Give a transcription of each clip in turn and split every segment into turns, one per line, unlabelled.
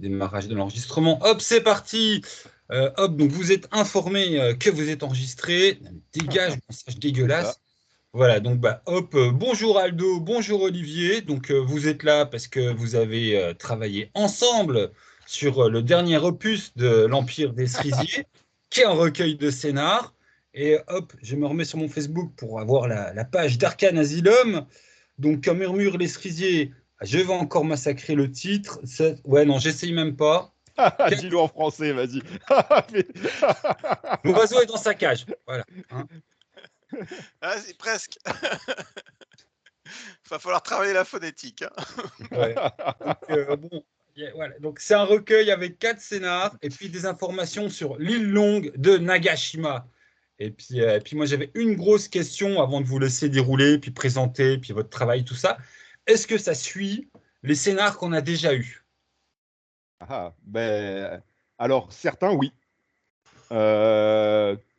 Démarrage de l'enregistrement. Hop, c'est parti. Hop, donc vous êtes informé que vous êtes enregistré. Dégage, message
C'est ça.
dégueulasse. Voilà, donc bah, hop, bonjour Aldo, bonjour Olivier. Donc vous êtes là parce que vous avez travaillé ensemble sur le dernier opus de l'Empire des Cerisiers, qui est un recueil de scénars. Et hop, je me remets sur mon Facebook pour avoir la page d'Arcane Asylum. Donc, comme murmure les cerisiers, je vais encore massacrer le titre. Ouais, non, j'essaye même pas.
Dis-le en français, vas-y. Mais-
L'oiseau est dans sa cage. Voilà. Hein.
Vas-y, presque. Va falloir travailler la phonétique. Hein.
Ouais. Donc, bon, voilà. Donc, c'est un recueil avec 4 scénars et puis des informations sur l'île longue de Nagashima. Et puis moi, j'avais une grosse question avant de vous laisser dérouler, puis présenter, puis votre travail, tout ça. Est-ce que ça suit les scénars qu'on a déjà eus?
alors, certains, oui.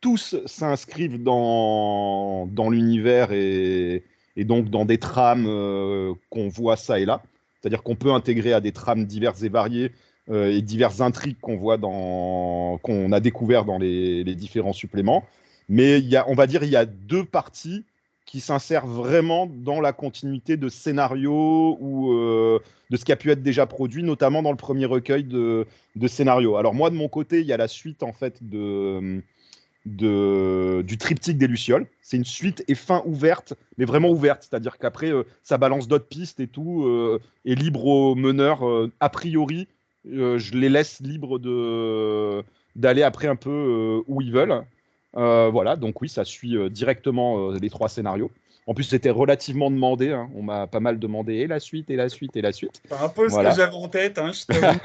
Tous s'inscrivent dans l'univers et donc dans des trames qu'on voit ça et là. C'est-à-dire qu'on peut intégrer à des trames diverses et variées et diverses intrigues qu'on a découvert dans les différents suppléments. Mais on va dire il y a deux parties qui s'insèrent vraiment dans la continuité de scénario ou de ce qui a pu être déjà produit, notamment dans le premier recueil de scénario. Alors moi, de mon côté, il y a la suite en fait du triptyque des Lucioles. C'est une suite et fin ouverte, mais vraiment ouverte. C'est-à-dire qu'après, ça balance d'autres pistes et tout, et libre aux meneurs. A priori, je les laisse libres d'aller après un peu où ils veulent. Voilà, donc oui, ça suit directement les trois scénarios. En plus, c'était relativement demandé. Hein. On m'a pas mal demandé et la suite, et la suite, et la suite.
C'est un peu ce que
Voilà.
j'avais en tête, hein, je t'avoue.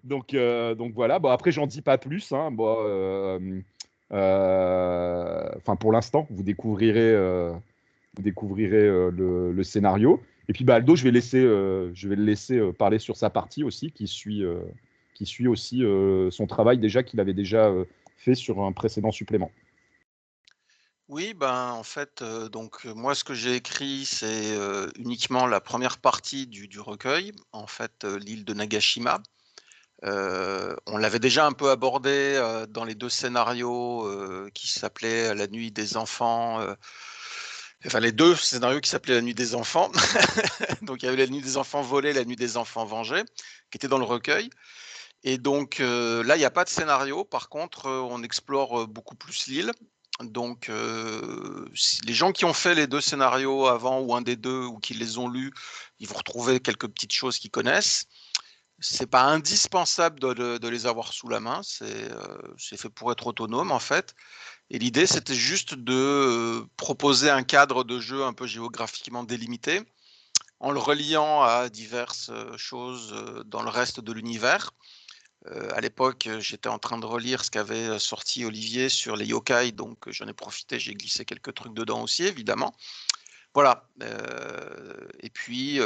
donc voilà. Bon, après, j'en dis pas plus. Hein. Bon, pour l'instant, vous découvrirez le scénario. Et puis, bah, Aldo, je vais le laisser parler sur sa partie aussi, qui suit aussi son travail déjà qu'il avait déjà fait sur un précédent supplément.
Oui, ben, en fait, moi, ce que j'ai écrit, c'est uniquement la première partie du recueil, en fait, l'île de Nagashima. On l'avait déjà un peu abordé dans les deux scénarios qui s'appelaient La nuit des enfants. Enfin, les deux scénarios qui s'appelaient La nuit des enfants. Donc, il y avait La nuit des enfants volés, La nuit des enfants vengés, qui étaient dans le recueil. Et donc là, il n'y a pas de scénario. Par contre, on explore beaucoup plus l'île. Donc, les gens qui ont fait les deux scénarios avant ou un des deux ou qui les ont lus, ils vont retrouver quelques petites choses qu'ils connaissent. C'est pas indispensable de les avoir sous la main. C'est fait pour être autonome en fait. Et l'idée, c'était juste de proposer un cadre de jeu un peu géographiquement délimité en le reliant à diverses choses dans le reste de l'univers. À l'époque, j'étais en train de relire ce qu'avait sorti Olivier sur les yokai, donc j'en ai profité, j'ai glissé quelques trucs dedans aussi, évidemment. Voilà. Et puis,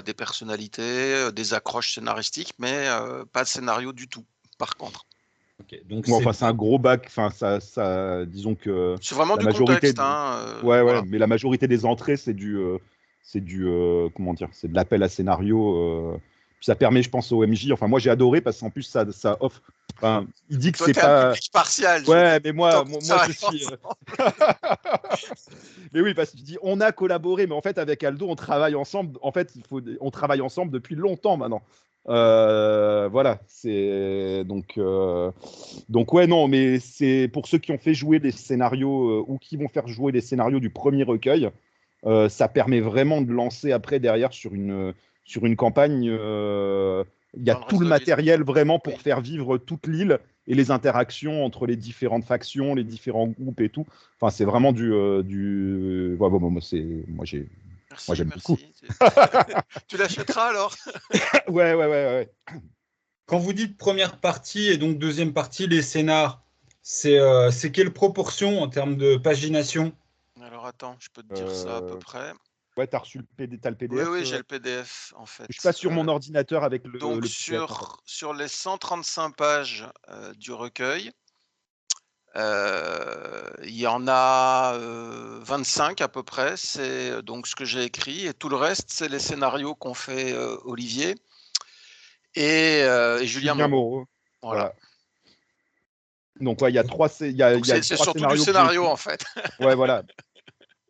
des personnalités, des accroches scénaristiques, mais pas de scénario du tout, par contre.
Ok, donc
Bon, enfin, c'est un gros bac. Enfin, disons que
C'est vraiment
la
du
majorité.
contexte. Hein,
Ouais,
voilà.
mais la majorité des entrées, c'est du comment dire, c'est de l'appel à scénario. Puis ça permet, je pense, au MJ. Enfin, moi, j'ai adoré parce qu'en plus, ça offre. Enfin, il dit que
Toi,
c'est
tu es un
pas.
public partial, je veux
Ouais,
dire.
mais
Tant
moi,
qu'on
moi, moi, je
travaille
suis.
ensemble.
Mais oui, parce que tu dis, on a collaboré, mais en fait, avec Aldo, on travaille ensemble. En fait, on travaille ensemble depuis longtemps maintenant. Voilà, c'est donc ouais, non, mais c'est pour ceux qui ont fait jouer les scénarios ou qui vont faire jouer les scénarios du premier recueil, ça permet vraiment de lancer après derrière sur une campagne. Il y a
Dans le
tout
reste
le
de l'île.
matériel vraiment pour
Oui.
faire vivre toute l'île et les interactions entre les différentes factions, les différents groupes et tout. Enfin, c'est vraiment ouais, bon, moi, j'aime beaucoup.
Merci. Tu l'achèteras alors?
Ouais, ouais, ouais, ouais.
quand vous dites première partie et donc deuxième partie, les scénars, c'est quelle proportion en termes de pagination?
Alors attends, je peux te dire ça à peu
Euh,
près.
ouais, t'as le
Oui,
PDF.
oui, j'ai le PDF en
Je suis
fait.
pas sur mon ordinateur avec
Donc
le PDF en fait.
sur les 135 pages du recueil, il y en a 25 à peu près, c'est donc ce que j'ai écrit, et tout le reste, c'est les scénarios qu'ont fait Olivier. et Julien
Julien
Moreau.
Moreau.
Voilà.
Donc, ouais, il y a trois, il y a
C'est
trois
surtout du
scénarios
scénario, en fait.
Ouais, voilà.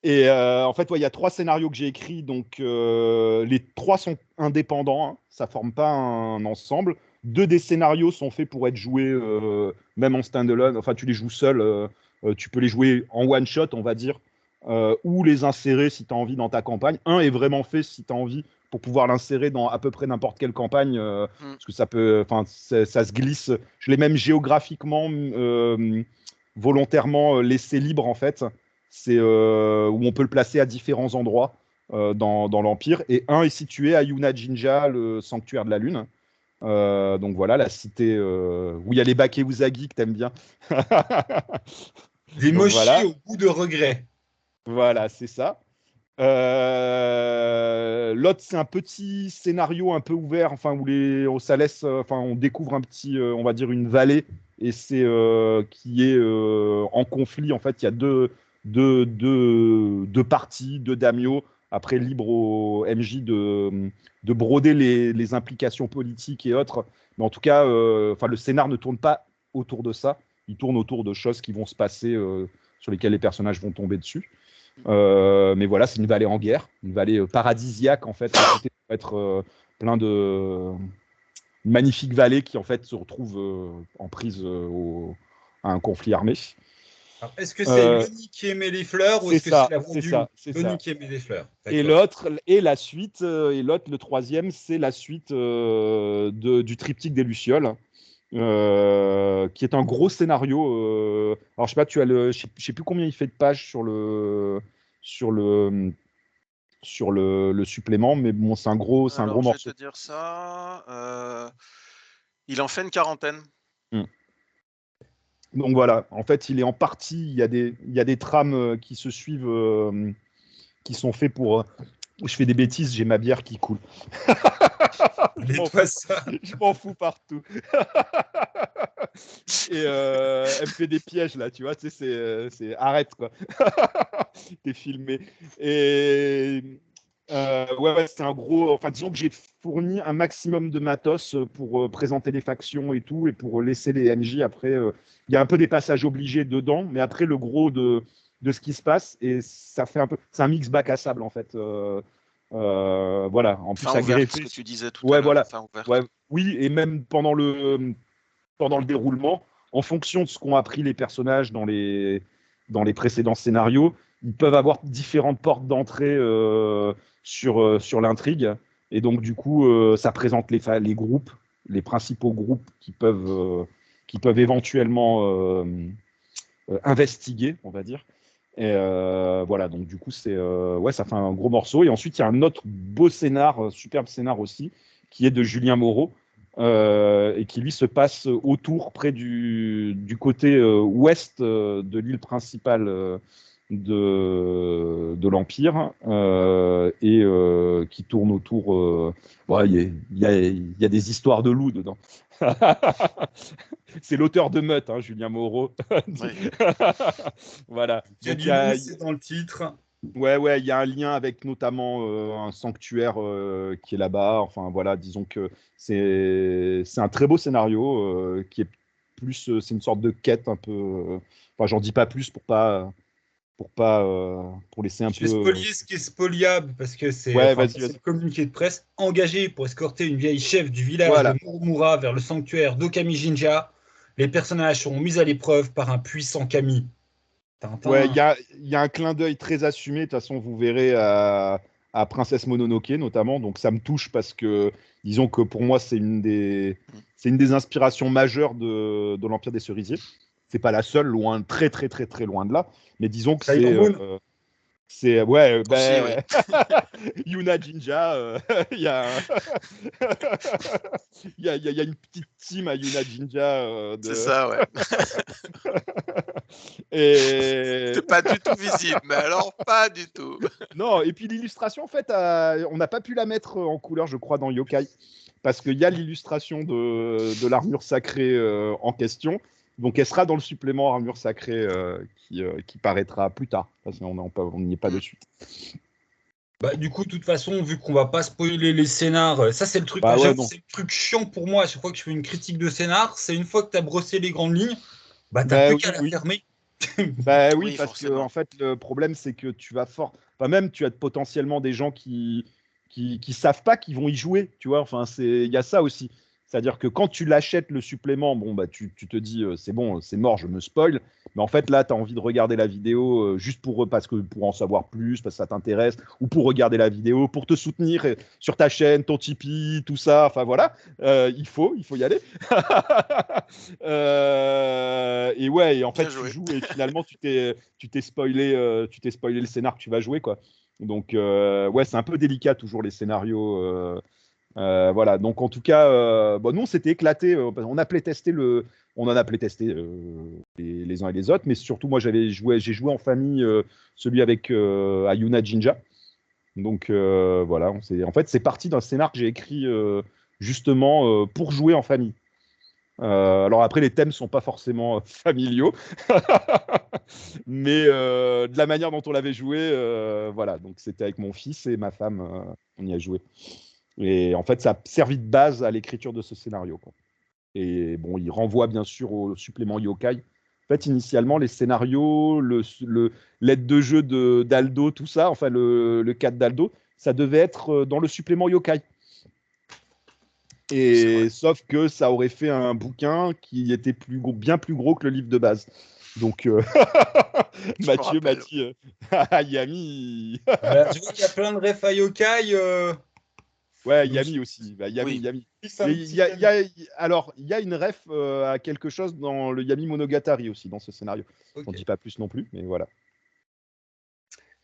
Et en fait, ouais, il y a trois scénarios que j'ai écrits. Donc, les trois sont indépendants. Hein, ça forme pas un ensemble. Deux des scénarios sont faits pour être joués même en standalone. Enfin, tu les joues seul. Tu peux les jouer en one shot, on va dire, ou les insérer si tu as envie dans ta campagne. Un est vraiment fait si tu as envie pour pouvoir l'insérer dans à peu près n'importe quelle campagne, parce que ça peut, enfin, ça se glisse. Je l'ai même géographiquement, volontairement laissé libre en fait. C'est où on peut le placer à différents endroits dans l'Empire. Et un est situé à Yuna-Jinja, le sanctuaire de la Lune. Donc voilà, la cité où il y a les Bakeuzagi que t'aimes bien.
Des
Donc
mochis
voilà,
au goût de regret.
voilà, c'est ça. L'autre, c'est un petit scénario un peu ouvert, enfin où ça laisse, enfin on découvre un petit, on va dire une vallée, et c'est qui est en conflit. En fait, il y a deux parties, deux daimyo. Après, libre au MJ de broder les implications politiques et autres. Mais en tout cas, enfin le scénar ne tourne pas autour de ça. Il tourne autour de choses qui vont se passer, sur lesquelles les personnages vont tomber dessus. Mais voilà, c'est une vallée en guerre, une vallée paradisiaque en fait, réputée pour être plein de magnifiques vallées qui en fait se retrouvent en prise à un conflit armé.
Alors, est-ce que c'est
Euh,
Loni qui aimait les fleurs ou
c'est
est-ce que c'est
ça,
la
c'est
vendue
ça, c'est
Loni
ça.
qui aimait les fleurs?
Et
D'accord.
l'autre, et la suite, et l'autre, le troisième, c'est la suite du triptyque des Lucioles, qui est un gros scénario. Alors, je sais pas, je sais plus combien il fait de pages sur le, le supplément, mais bon, c'est un gros
Alors, je vais te
morceau.
dire ça. Il en fait une quarantaine.
Mm. Donc voilà, en fait, il est en partie, il y a des trames qui se suivent, qui sont faits pour. Je fais des bêtises, j'ai ma bière qui coule.
Nettoie ça.
Je m'en fous partout. Et elle me fait des pièges là, tu vois, tu sais, arrête quoi. T'es filmé. Et ouais, c'est un gros. Enfin, disons que j'ai fourni un maximum de matos pour présenter les factions et tout, et pour laisser les MJ après. Il y a un peu des passages obligés dedans, mais après le gros de ce qui se passe, et ça fait un peu. C'est un mix bac à sable en fait. Voilà, en plus
Fin ouverte, ce
agreffé.
que tu disais tout à
Ouais,
l'heure.
voilà.
Fin ouverte.
Ouais, oui, et même pendant le déroulement, en fonction de ce qu'ont appris les personnages dans les précédents scénarios, ils peuvent avoir différentes portes d'entrée sur l'intrigue. Et donc, du coup, ça présente les groupes, les principaux groupes qui peuvent éventuellement investiguer, on va dire. Et voilà, donc du coup, ouais, ça fait un gros morceau. Et ensuite, il y a un autre beau scénar, superbe scénar aussi, qui est de Julien Moreau, et qui lui se passe autour, près du côté ouest de l'île principale de l'Empire, et qui tourne autour. Ouais, il y a des histoires de loups dedans. C'est l'auteur de Meute, hein, Julien Moreau.
Oui.
Il
Voilà.
y a
Donc,
du loup, c'est dans le titre.
ouais, il y a un lien avec notamment un sanctuaire qui est là-bas. Enfin, voilà, disons que c'est un très beau scénario qui est plus, c'est une sorte de quête un peu. Enfin, j'en dis pas plus pour laisser un
Je vais
peu.
spolier ce qui est spoliable parce que
Ouais,
enfin,
vas-y,
c'est
vas-y.
le communiqué de presse engagé pour escorter une vieille chef du village de
Voilà.
Murumura vers le sanctuaire d'Okami-jinja. Les personnages seront mis à l'épreuve par un puissant kami.
Ouais,
Tintin.
il y a un clin d'œil très assumé. De toute façon, vous verrez à Princesse Mononoke notamment. Donc, ça me touche parce que, disons que pour moi, c'est une des inspirations majeures de l'Empire des Cerisiers. C'est pas la seule, loin, très, très, très, très loin de là. Mais disons que
Sailor Moon.
ouais,
Aussi, oui.
ben, Yuna Jinja, il y a, il y a une petite team à Yuna Jinja
C'est ça, ouais.
et
C'est pas du tout visible, mais alors pas du tout.
non, et puis l'illustration, en fait, on n'a pas pu la mettre en couleur, je crois, dans Yokai, parce qu'il y a l'illustration de l'armure sacrée en question. Donc, elle sera dans le supplément armure sacrée qui paraîtra plus tard, parce qu'on n'y est pas
Mm.
dessus.
Bah, du coup, de toute façon, vu qu'on va pas spoiler les scénars, ça c'est le truc,
Bah ouais,
j'avoue,
non.
c'est le truc chiant pour moi à chaque fois que je fais une critique de scénar, c'est une fois que tu as brossé les grandes lignes, bah t'as
Bah
plus
oui,
qu'à la
oui.
fermer.
Bah oui,
Oui,
parce que en
forcément.
fait, le problème, c'est que tu vas fort. Enfin, même, tu as potentiellement des gens qui savent pas qu'ils vont y jouer, tu vois. Enfin, il y a ça aussi. C'est-à-dire que quand tu l'achètes le supplément, bon, bah, tu te dis, c'est bon, c'est mort, je me spoil. Mais en fait, là, tu as envie de regarder la vidéo juste parce que, pour en savoir plus, parce que ça t'intéresse, ou pour regarder la vidéo, pour te soutenir sur ta chaîne, ton Tipeee, tout ça. Enfin, voilà. Il faut y aller. Et ouais, et en
Bien
fait, tu
joué.
joues et finalement, tu t'es spoilé le scénar que tu vas jouer, quoi. Donc, ouais, c'est un peu délicat toujours les scénarios. Voilà. Donc, en tout cas, bon, nous, on s'était éclaté. On en a playtesté les uns et les autres, mais surtout, moi, j'ai joué en famille celui avec Ayuna Jinja. Donc, voilà. En fait, c'est parti d'un scénar que j'ai écrit justement pour jouer en famille. Alors après, les thèmes sont pas forcément familiaux, mais de la manière dont on l'avait joué, voilà. Donc c'était avec mon fils et ma femme, on y a joué. Et en fait, ça a servi de base à l'écriture de ce scénario, quoi. Et bon, il renvoie bien sûr au supplément Yokai. En fait, initialement, les scénarios, l'aide de jeu d'Aldo, tout ça, enfin le cadre d'Aldo, ça devait être dans le supplément Yokai.
Oui, c'est vrai.
Et sauf que ça aurait fait un bouquin qui était bien plus gros que le livre de base. Donc
Je me
Mathieu m'a
rappelle.
dit Yami.
Je vois qu'il y a plein de refs à yokai,
Ouais,
donc
Yami aussi. Bah, Yami,
Oui.
Yami.
ça
Mais
me
il y a, il y
titille.
a- alors, il y a une ref à quelque chose dans le Yami Monogatari aussi, dans ce scénario.
Ok.
On ne dit pas plus non plus, mais voilà.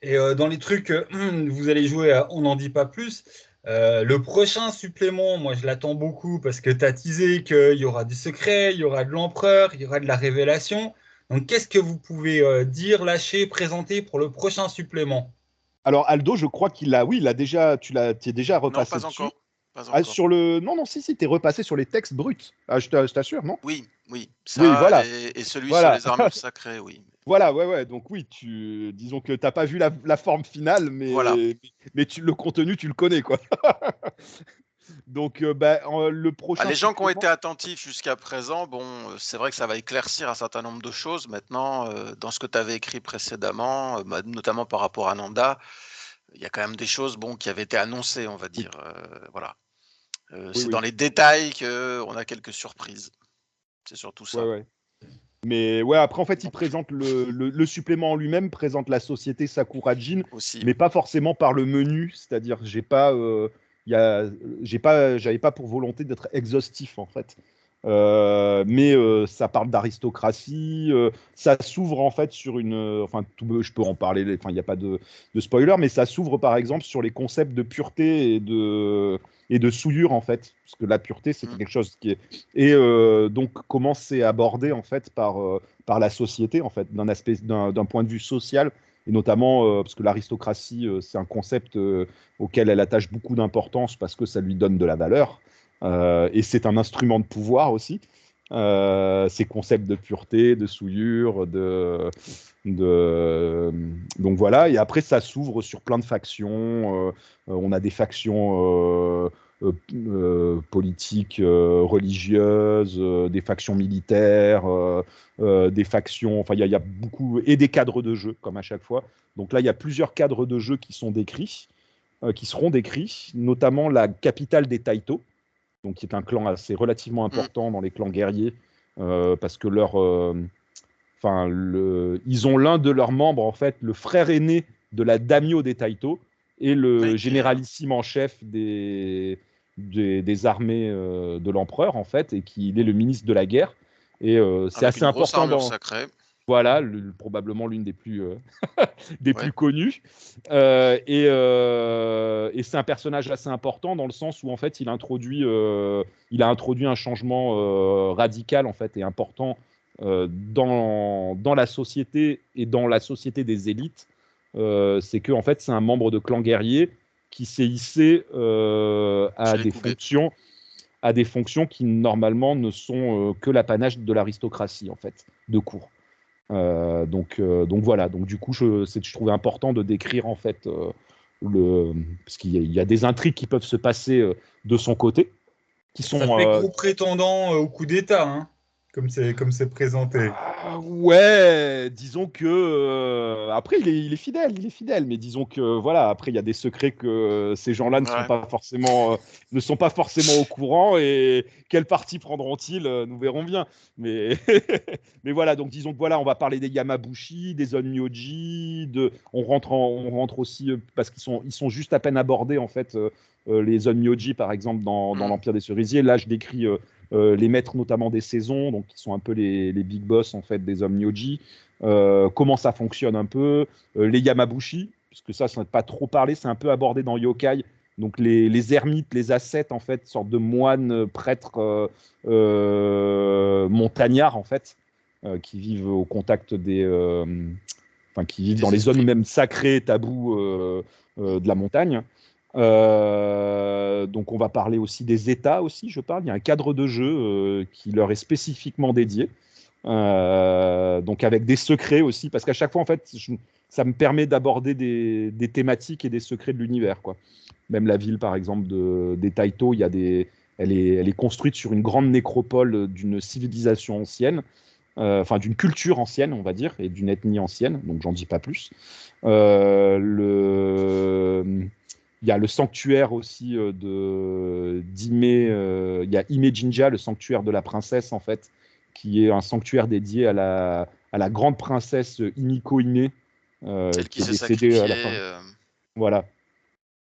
Et dans les trucs, vous allez jouer à On n'en dit pas plus. Le prochain supplément, moi je l'attends beaucoup parce que tu as teasé qu'il y aura du secret, il y aura de l'empereur, il y aura de la révélation. Donc qu'est-ce que vous pouvez dire, lâcher, présenter pour le prochain supplément?
Alors, Aldo, je crois oui, tu es déjà
Non,
repassé
pas
dessus.
encore. Pas
Ah,
encore.
sur le. Non, non, si, t'es repassé sur les textes bruts. Ah, je t'assure, non?
Oui, oui.
Oui,
Ça
voilà.
et celui sur
Voilà.
les armures sacrées, oui.
Voilà, ouais, ouais. Donc oui, disons que t'as pas vu la forme finale,
Voilà.
mais le contenu, tu le connais, quoi. Donc, le
Bah,
prochain
les gens qui ont été
supplément.
attentifs jusqu'à présent, bon, c'est vrai que ça va éclaircir un certain nombre de choses. Maintenant, dans ce que tu avais écrit précédemment, bah, notamment par rapport à Nanda, il y a quand même des choses, bon, qui avaient été annoncées, on va
Oui,
dire, voilà.
oui,
C'est dans
oui.
les détails qu'on a quelques surprises. C'est surtout
Ouais,
ça.
ouais. Mais ouais, après, en fait, il présente le supplément en lui-même présente la société Sakurajin,
Aussi.
mais pas forcément par le menu. C'est-à-dire, j'avais pas pour volonté d'être exhaustif, en fait. Mais ça parle d'aristocratie, ça s'ouvre en fait sur enfin, je peux en parler, enfin, il n'y a pas de spoiler, mais ça s'ouvre par exemple sur les concepts de pureté et de souillure en fait, parce que la pureté c'est
Mmh.
quelque chose qui est et donc comment c'est abordé en fait par la société en fait, d'un point de vue social et notamment parce que l'aristocratie c'est un concept auquel elle attache beaucoup d'importance parce que ça lui donne de la valeur. Et c'est un instrument de pouvoir aussi. Ces concepts de pureté, de souillure, de... donc voilà. Et après, ça s'ouvre sur plein de factions. On a des factions politiques, religieuses, des factions militaires, des factions. Enfin, il y a beaucoup et des cadres de jeu comme à chaque fois. Donc là, il y a plusieurs cadres de jeu qui sont décrits, qui seront décrits, notamment la capitale des Taito, donc qui est un clan assez relativement
Mmh.
important dans les clans guerriers, parce que ils ont l'un de leurs membres, en fait, le frère aîné de la daimyo des Taito et le
Oui, qui est
généralissime en chef des armées de l'empereur, en fait, et qui il est le ministre de la guerre. Et c'est
avec
assez
une grosse
important
armure
dans,
sacrée.
voilà, probablement l'une des
Ouais.
plus connues. Et c'est un personnage assez important dans le sens où en fait il a introduit un changement radical en fait et important dans la société et dans la société des élites. C'est que en fait c'est un membre de clan guerrier qui s'est hissé
Shirikuge.
à des fonctions qui normalement ne sont que l'apanage de l'aristocratie en fait de cour. Donc voilà. Donc du coup, je trouvais important de décrire en fait parce qu'il y a des intrigues qui peuvent se passer de son côté, qui
Ça
sont
fait gros prétendant au coup d'État, hein, comme c'est présenté.
ouais, disons que après il est fidèle, mais disons que voilà, après il y a des secrets que ces gens-là
Ouais.
ne sont pas forcément au courant et quel parti prendront-ils, nous verrons bien. Mais mais voilà, donc disons que voilà, on va parler des Yamabushi, des Onmyoji, on rentre aussi parce ils sont juste à peine abordés en fait les Onmyoji par exemple dans
Mm.
l'Empire des Cerisiers. Là, je décris les maîtres notamment des saisons, donc qui sont un peu les big boss en fait des hommes Myoji, comment ça fonctionne un peu, les Yamabushi, puisque ça n'a pas trop parlé, c'est un peu abordé dans Yokai, donc les ermites, les ascètes en fait, sorte de moines, prêtres montagnards en fait, qui vivent au contact enfin qui vivent dans
Des
les zones
esprits.
même sacrées, tabous de la montagne. Donc on va parler aussi des États aussi, je parle. Il y a un cadre de jeu qui leur est spécifiquement dédié. Donc avec des secrets aussi, parce qu'à chaque fois, en fait, ça me permet d'aborder des thématiques et des secrets de l'univers, quoi. Même la ville, par exemple, des Taito, elle est construite sur une grande nécropole d'une civilisation ancienne, enfin d'une culture ancienne, on va dire, et d'une ethnie ancienne, donc j'en dis pas plus. Il y a le sanctuaire aussi d'Ime, il y a Ime Jinja, le sanctuaire de la princesse, en fait, qui est un sanctuaire dédié à la grande princesse Himiko Ime,
Celle qui
qui est
s'est
décédée à la
sacrifiée.
fin. Voilà.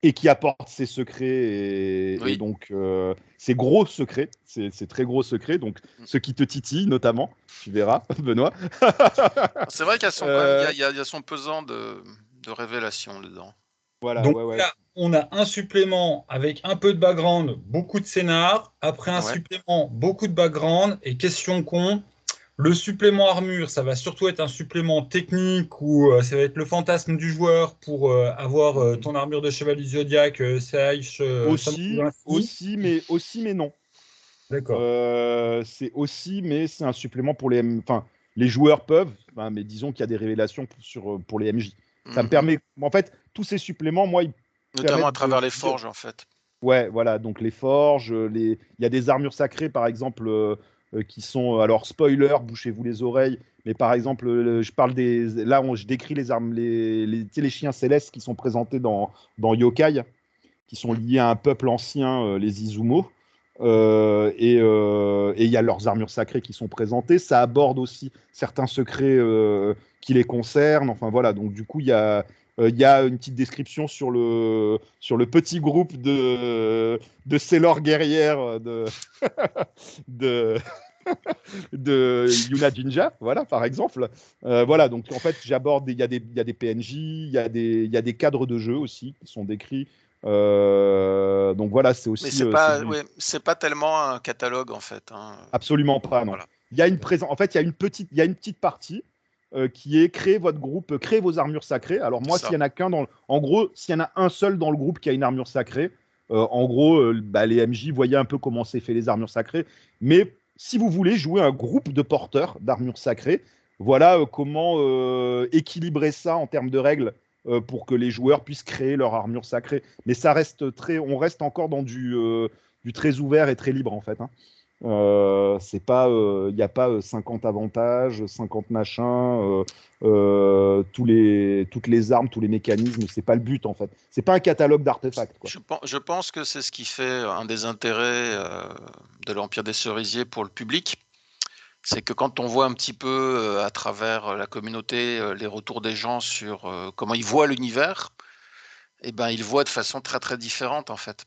Et qui apporte ses secrets, et
Oui.
donc ses gros secrets, ses très gros secrets, donc
Mm.
ceux qui te titillent notamment, tu verras, Benoît.
C'est vrai qu'il y a son, quand même,
Euh,
il y a son pesant de révélation dedans.
voilà,
Donc
ouais, ouais.
là, on a un supplément avec un peu de background, beaucoup de scénar. Après un
Ouais.
supplément, beaucoup de background. Et question con, le supplément armure, ça va surtout être un supplément technique ou ça va être le fantasme du joueur pour avoir ton armure de chevalier zodiaque, Sage, ainsi.
Aussi, mais non.
D'accord.
C'est aussi, mais c'est un supplément pour enfin, les joueurs peuvent, enfin, mais disons qu'il y a des révélations pour les MJ. Ça me
Mhm.
permet, en fait, tous ces suppléments, moi, ils
Notamment à
permettent
travers les forges, en fait.
ouais, voilà, donc les forges, il y a des armures sacrées, par exemple, qui sont, alors spoiler, bouchez-vous les oreilles, mais par exemple, je parle je décris les armes, tu sais, les chiens célestes qui sont présentés dans Yokai, qui sont
Mm.
liés à un peuple ancien, les Izumo. Et il y a leurs armures sacrées qui sont présentées. Ça aborde aussi certains secrets qui les concernent. Enfin voilà, donc du coup, il y a une petite description sur le petit groupe de Sailor guerrières de, de Yuna Jinja, voilà, par exemple. Voilà, donc en fait, il y a des PNJ, il y a des cadres de jeu aussi qui sont décrits. Donc voilà, c'est
Mais
aussi c'est du
ouais, c'est pas tellement un catalogue, en fait, hein.
absolument pas, non.
Voilà.
Il y a une présence, en fait, il y a une petite partie qui est créer votre groupe, créer vos armures sacrées. Alors
C'est
moi, s'il
ça.
y en a qu'un en gros, s'il y en a un seul dans le groupe qui a une armure sacrée, en gros, bah, les MJ voyaient un peu comment c'est fait les armures sacrées. Mais si vous voulez jouer un groupe de porteurs d'armures sacrées, voilà comment équilibrer ça en termes de règles pour que les joueurs puissent créer leur armure sacrée. Mais on reste encore dans du très ouvert et très libre en fait, hein. C'est pas, il n'y a pas 50 avantages, 50 machins, toutes les armes, tous les mécanismes. C'est pas le but en fait. C'est pas un catalogue d'artefacts, quoi.
Je pense que c'est ce qui fait un des intérêts de l'Empire des Cerisiers pour le public. C'est que quand on voit un petit peu à travers la communauté les retours des gens sur comment ils voient l'univers, eh ben, ils le voient de façon très très différente en fait.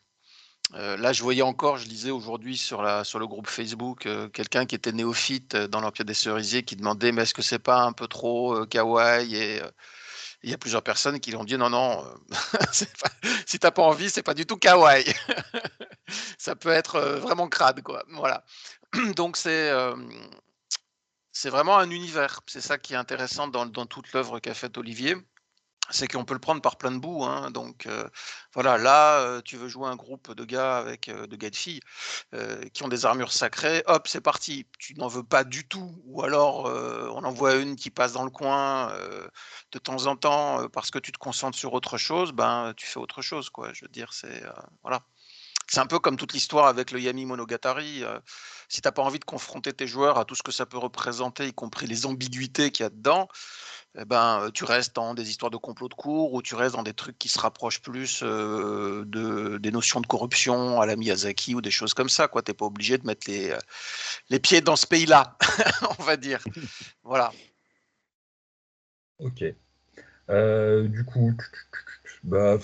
Là, je voyais encore, je lisais aujourd'hui sur le groupe Facebook, quelqu'un qui était néophyte dans l'Empire des Cerisiers qui demandait mais est-ce que c'est pas un peu trop kawaii et il y a plusieurs personnes qui lui ont dit non, non, si t'as pas envie, c'est pas du tout kawaii. Ça peut être vraiment crade, quoi. Voilà. Donc c'est vraiment un univers. C'est ça qui est intéressant dans toute l'œuvre qu'a faite Olivier. c'est qu'on peut le prendre par plein de bouts, hein. Donc voilà, là, tu veux jouer un groupe de gars avec de gars et de filles qui ont des armures sacrées, hop, c'est parti. Tu n'en veux pas du tout, ou alors on en voit une qui passe dans le coin de temps en temps parce que tu te concentres sur autre chose, ben tu fais autre chose, quoi. Je veux dire, c'est voilà. C'est un peu comme toute l'histoire avec le Yami Monogatari. Si t'as pas envie de confronter tes joueurs à tout ce que ça peut représenter, y compris les ambiguïtés qu'il y a dedans, eh ben, tu restes dans des histoires de complot de cour ou tu restes dans des trucs qui se rapprochent plus des notions de corruption à la Miyazaki ou des choses comme ça, quoi. T'es pas obligé de mettre les pieds dans ce pays-là, on va dire. Voilà.
Ok. Du coup, bah,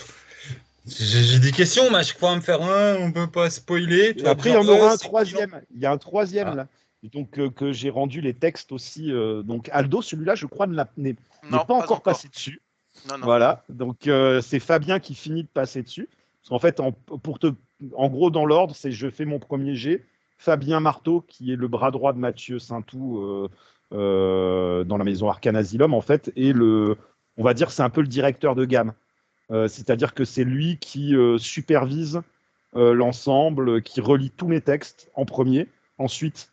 j'ai des questions, mais à chaque fois à me faire on peut pas spoiler.
Et
Tu vas me
après, il y
dire,
en aura un
c'est qui, non.
troisième. Il y a un troisième
Ah,
là. Et donc, que j'ai rendu les textes aussi. Donc, Aldo, celui-là, je crois, n'est
Non,
pas
pas
encore
encore.
passé dessus.
Non, non.
Voilà. Donc, c'est Fabien qui finit de passer dessus. Parce qu'en fait, en gros, dans l'ordre, c'est je fais mon premier jet. Fabien Marteau, qui est le bras droit de Mathieu Saintou dans la maison Arcane Asylum, en fait, et on va dire, c'est un peu le directeur de gamme. C'est-à-dire que c'est lui qui supervise l'ensemble, qui relit tous mes textes en premier. Ensuite,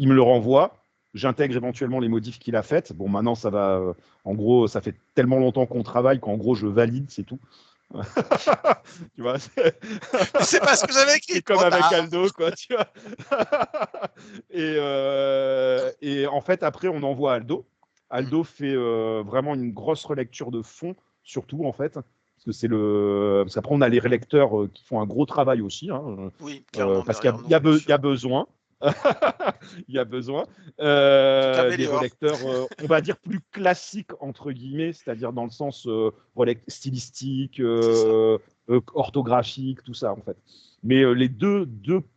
il me le renvoie. J'intègre éventuellement les modifs qu'il a faites. Bon, maintenant, ça va. En gros, ça fait tellement longtemps qu'on travaille qu'en gros, je valide, c'est tout. Tu vois,
Mais c'est pas ce que j'avais écrit.
c'est comme
Trop
avec
tard.
Aldo, quoi, tu vois. Et en fait, après, on envoie Aldo. Aldo fait vraiment une grosse relecture de fond, surtout, en fait. Parce qu'après, on a les relecteurs qui font un gros travail aussi, hein,
Oui, clairement,
parce qu'il
derrière
y a,
nous, bien
il y a
sûr.
besoin. Il y a besoin.
Tu
Des
t'améliores.
relecteurs, on va dire, plus classiques, entre guillemets, c'est-à-dire dans le sens stylistique,
C'est ça.
orthographique, tout ça, en fait. Mais les deux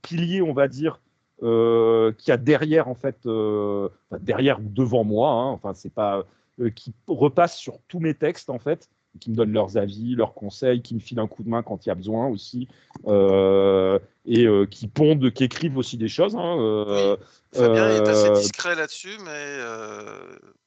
piliers, on va dire, qu'il y a derrière, en fait, enfin, derrière ou devant moi, hein, enfin, c'est pas. Qui repassent sur tous mes textes, en fait, qui me donnent leurs avis, leurs conseils, qui me filent un coup de main quand il y a besoin aussi. Et qui pondent, qui écrivent aussi des choses. Hein,
Oui, Fabien est assez
euh,
discret là-dessus, mais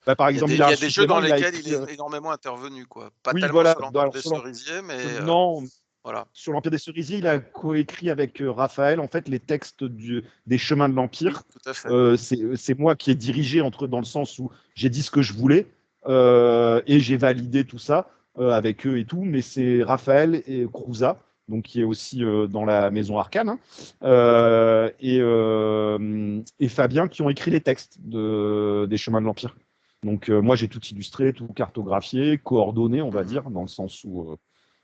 bah, par
il y a
exemple,
des,
il
il
a
y
un
a des jeux
supplément,
dans
il a
lesquels il
écrit.
est énormément intervenu, quoi. Pas
Oui,
tellement
voilà.
sur l'Empire
Alors,
des Cerisiers, mais
non,
voilà.
sur l'Empire des Cerisiers, il a coécrit avec Raphaël, en fait, les textes des Chemins de
Oui,
l'Empire.
tout à fait.
C'est moi qui ai dirigé, dans le sens où j'ai dit ce que je voulais et j'ai validé tout ça avec eux et tout. Mais c'est Raphaël et Crouza, donc qui est aussi dans la maison Arcane, hein, et Fabien qui ont écrit les textes des Chemins de l'Empire. Donc moi, j'ai tout illustré, tout cartographié, coordonné, on va
Mhm.
dire, dans le sens où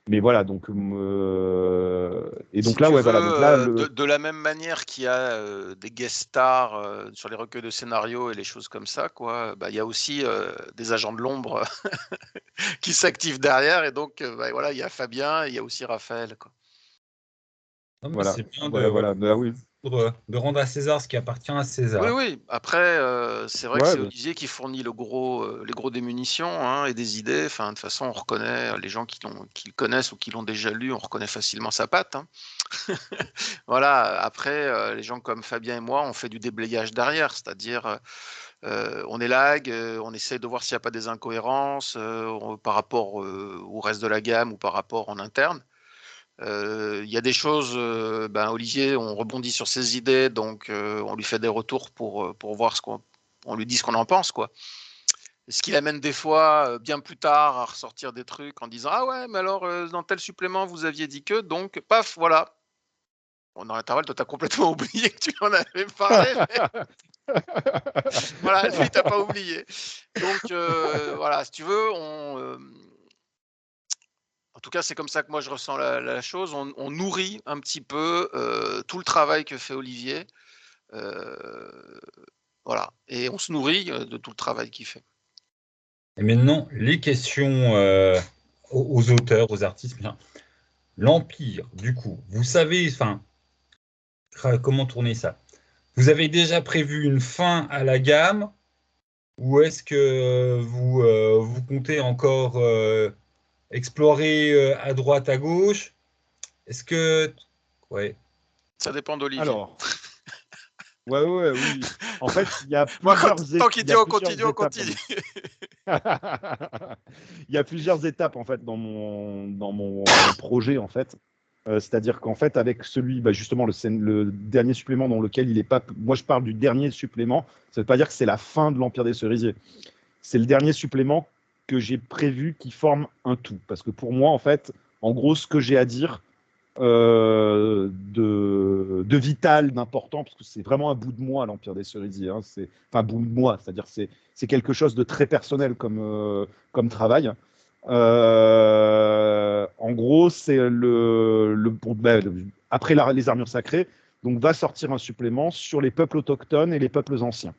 mais voilà, donc et
Si
donc là,
tu
ouais,
veux,
voilà, donc là
de la même manière qu'il y a des guest stars sur les recueils de scénarios et les choses comme ça, quoi, bah, il y a aussi des agents de l'ombre qui s'activent derrière. Et donc, bah, voilà, il y a Fabien et il y a aussi Raphaël, quoi.
non, mais
voilà,
c'est bien
voilà,
voilà,
voilà, bah oui,
de rendre à César ce qui appartient à
Oui,
César.
oui. Après, c'est vrai que
ouais,
c'est Olivier qui fournit les gros des munitions, hein, et des idées. Enfin, de toute façon, on reconnaît les gens qui le connaissent ou qui l'ont déjà lu, on reconnaît facilement sa patte, hein. Voilà. Après, les gens comme Fabien et moi, on fait du déblayage derrière, c'est-à-dire on élague, on essaie de voir s'il n'y a pas des incohérences par rapport au reste de la gamme ou par rapport en interne. Il y a des choses, ben, Olivier, on rebondit sur ses idées, donc on lui fait des retours pour voir on lui dit ce qu'on en pense, quoi. Ce qui l'amène des fois, bien plus tard, à ressortir des trucs en disant: «Ah ouais, mais alors, dans tel supplément, vous aviez dit que», donc paf, voilà. Bon, dans l'intervalle, toi, tu as complètement oublié que tu en avais parlé, mais voilà, lui, tu pas oublié. Donc voilà, si tu veux, en tout cas, c'est comme ça que moi je ressens la chose. On nourrit un petit peu tout le travail que fait Olivier. euh, voilà. Et on se nourrit de tout le travail qu'il fait.
Et maintenant, les questions aux auteurs, aux artistes. Bien. L'Empire, du coup, vous savez, enfin, comment tourner ça? Vous avez déjà prévu une fin à la gamme ou est-ce que vous comptez encore explorer à droite, à gauche? Est-ce que... Ouais.
Ça dépend d'Olivier.
alors, ouais, ouais, oui. En fait, il y a
Moi,
plusieurs,
tant qu'il
il y
dit
a
on
plusieurs
continue, on
étapes.
continue.
Il y a plusieurs étapes en fait dans mon projet en fait. C'est-à-dire qu'en fait, avec celui, justement, le dernier supplément dans lequel il est pas. Moi, je parle du dernier supplément. Ça ne veut pas dire que c'est la fin de l'Empire des Cerisiers. C'est le dernier supplément que j'ai prévu qui forme un tout. Parce que pour moi, en fait, en gros, ce que j'ai à dire de vital, d'important, parce que c'est vraiment un bout de moi, l'Empire des Cerisiers. Hein, enfin, bout de moi, c'est-à-dire c'est quelque chose de très personnel comme travail. En gros, c'est après les armures sacrées, donc va sortir un supplément sur les peuples autochtones et les peuples anciens.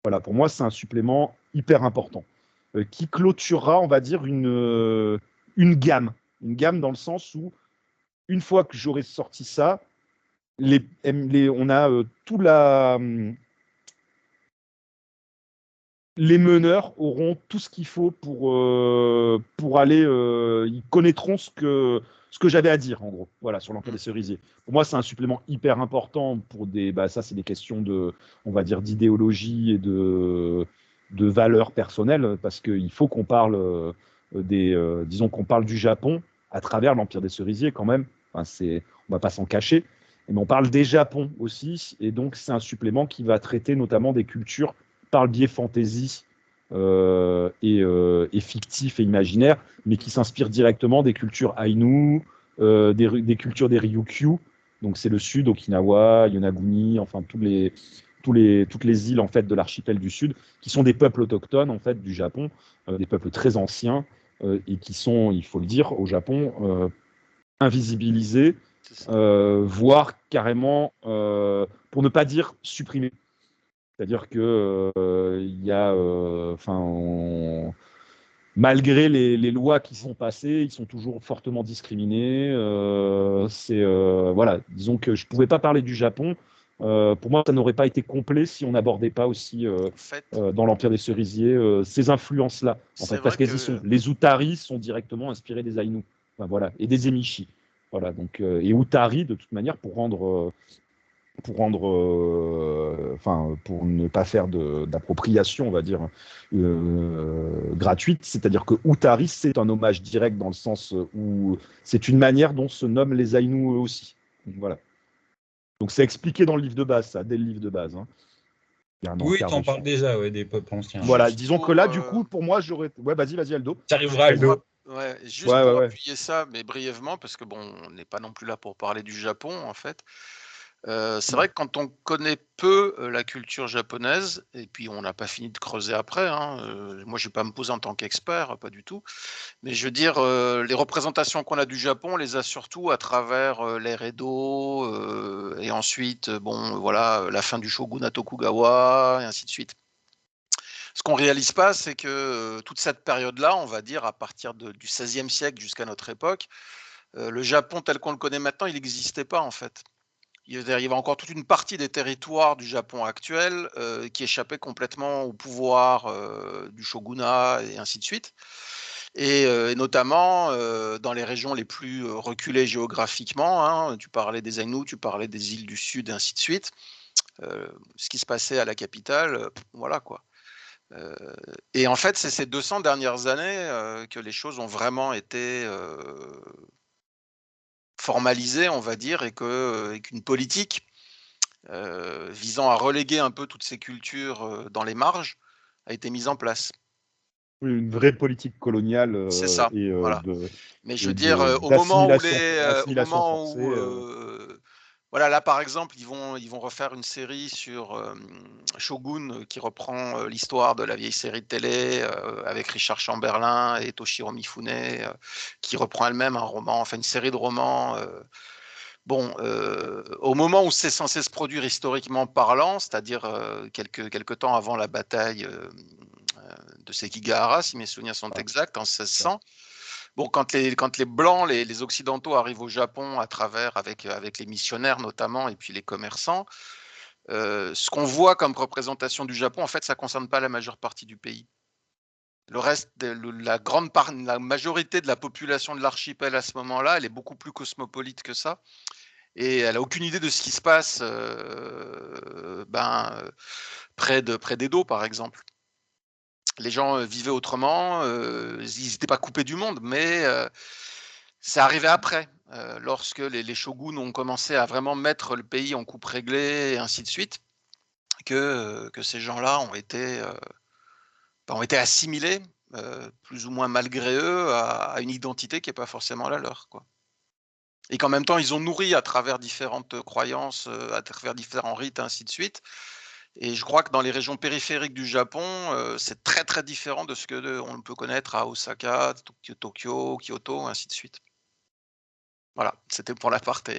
Voilà, pour moi, c'est un supplément hyper important qui clôturera, on va dire, une gamme. Une gamme dans le sens où, une fois que j'aurai sorti ça, on a tout les meneurs auront tout ce qu'il faut pour aller. Ils connaîtront ce que j'avais à dire, en gros, voilà, sur l'Empire des Cerisiers. Pour moi, c'est un supplément hyper important pour ça, c'est des questions on va dire, d'idéologie et de valeurs personnelles, parce qu'il faut qu'on parle disons qu'on parle du Japon à travers l'Empire des Cerisiers, quand même. Enfin, on va pas s'en cacher. Mais on parle des Japon aussi, et donc c'est un supplément qui va traiter notamment des cultures par le biais fantasy et fictif et imaginaire, mais qui s'inspire directement des cultures Ainu, des cultures des Ryukyu. Donc c'est le sud, Okinawa, Yonaguni, enfin toutes les îles en fait de l'archipel du sud, qui sont des peuples autochtones en fait du Japon, des peuples très anciens et qui sont, il faut le dire, au Japon invisibilisés, voire carrément, pour ne pas dire supprimés. C'est-à-dire que il y a, malgré les lois qui sont passées, ils sont toujours fortement discriminés. Voilà, disons que je ne pouvais pas parler du Japon. Pour moi, ça n'aurait pas été complet si on n'abordait pas aussi
En fait,
dans l'Empire des Cerisiers ces influences-là. En
c'est
fait, parce
vrai
qu'elles y sont.
que
Les Utaris sont directement inspirés des Ainu, enfin, voilà, et des Emishi. Voilà, donc, et Utari, de toute manière, pour ne pas faire d'appropriation, on va dire, gratuite. C'est-à-dire que Utari, c'est un hommage direct dans le sens où c'est une manière dont se nomment les Aïnous eux aussi. Donc, voilà. Donc c'est expliqué dans le livre de base, ça, dès le livre de base. Hein. Il y a un
Oui,
encart
tu en
dessus.
parles déjà, ouais, des peuples anciens.
Voilà,
juste
disons que
pour,
là, du coup, pour moi, j'aurais. Ouais, vas-y, Aldo.
Tu arriveras, Aldo.
juste
Ouais, ouais,
pour
ouais.
appuyer ça, mais brièvement, parce que bon, on n'est pas non plus là pour parler du Japon, en fait. C'est
Non.
vrai que quand on connaît peu la culture japonaise, et puis on n'a pas fini de creuser après, hein, moi je ne vais pas me poser en tant qu'expert, pas du tout, mais je veux dire, les représentations qu'on a du Japon, on les a surtout à travers l'ère Edo, et ensuite, bon, voilà, la fin du shogunat Tokugawa, et ainsi de suite. Ce qu'on réalise pas, c'est que toute cette période-là, on va dire à partir du XVIe siècle jusqu'à notre époque, le Japon tel qu'on le connaît maintenant, il n'existait pas en fait. Il y avait encore toute une partie des territoires du Japon actuel qui échappaient complètement au pouvoir du shogunat et ainsi de suite. Et notamment dans les régions les plus reculées géographiquement, hein, tu parlais des Ainu, tu parlais des îles du Sud et ainsi de suite. Ce qui se passait à la capitale, voilà quoi. Et en fait, c'est ces 200 dernières années que les choses ont vraiment été formalisées, on va dire, et qu'une politique visant à reléguer un peu toutes ces cultures dans les marges a été mise en place.
Une vraie politique coloniale
C'est ça,
et
voilà. Mais je veux
et
dire, au
assimilation
moment
forcée.
où voilà, là par exemple, ils vont refaire une série sur Shogun qui reprend l'histoire de la vieille série de télé avec Richard Chamberlain et Toshiro Mifune, qui reprend elle-même un roman, enfin une série de romans. Bon, au moment où c'est censé se produire historiquement parlant, c'est-à-dire quelques temps avant la bataille de Sekigahara, si mes souvenirs sont exacts, en 1600. Bon, quand les Blancs, les Occidentaux arrivent au Japon à travers, avec les missionnaires notamment, et puis les commerçants, ce qu'on voit comme représentation du Japon, en fait, ça ne concerne pas la majeure partie du pays. Le reste, la majorité de la population de l'archipel à ce moment-là, elle est beaucoup plus cosmopolite que ça. et elle a aucune idée de ce qui se passe près d'Edo, par exemple. Les gens vivaient autrement, ils n'étaient pas coupés du monde, mais ça arrivait après, lorsque les shoguns ont commencé à vraiment mettre le pays en coupe réglée et ainsi de suite, que ces gens-là ont été assimilés, plus ou moins malgré eux, à une identité qui n'est pas forcément la leur, quoi. Et qu'en même temps, ils ont nourri à travers différentes croyances, à travers différents rites, ainsi de suite. Et je crois que dans les régions périphériques du Japon, c'est très, très différent de ce qu'on peut connaître à Osaka, Tokyo, Kyoto, ainsi de suite. Voilà, c'était pour l'aparté.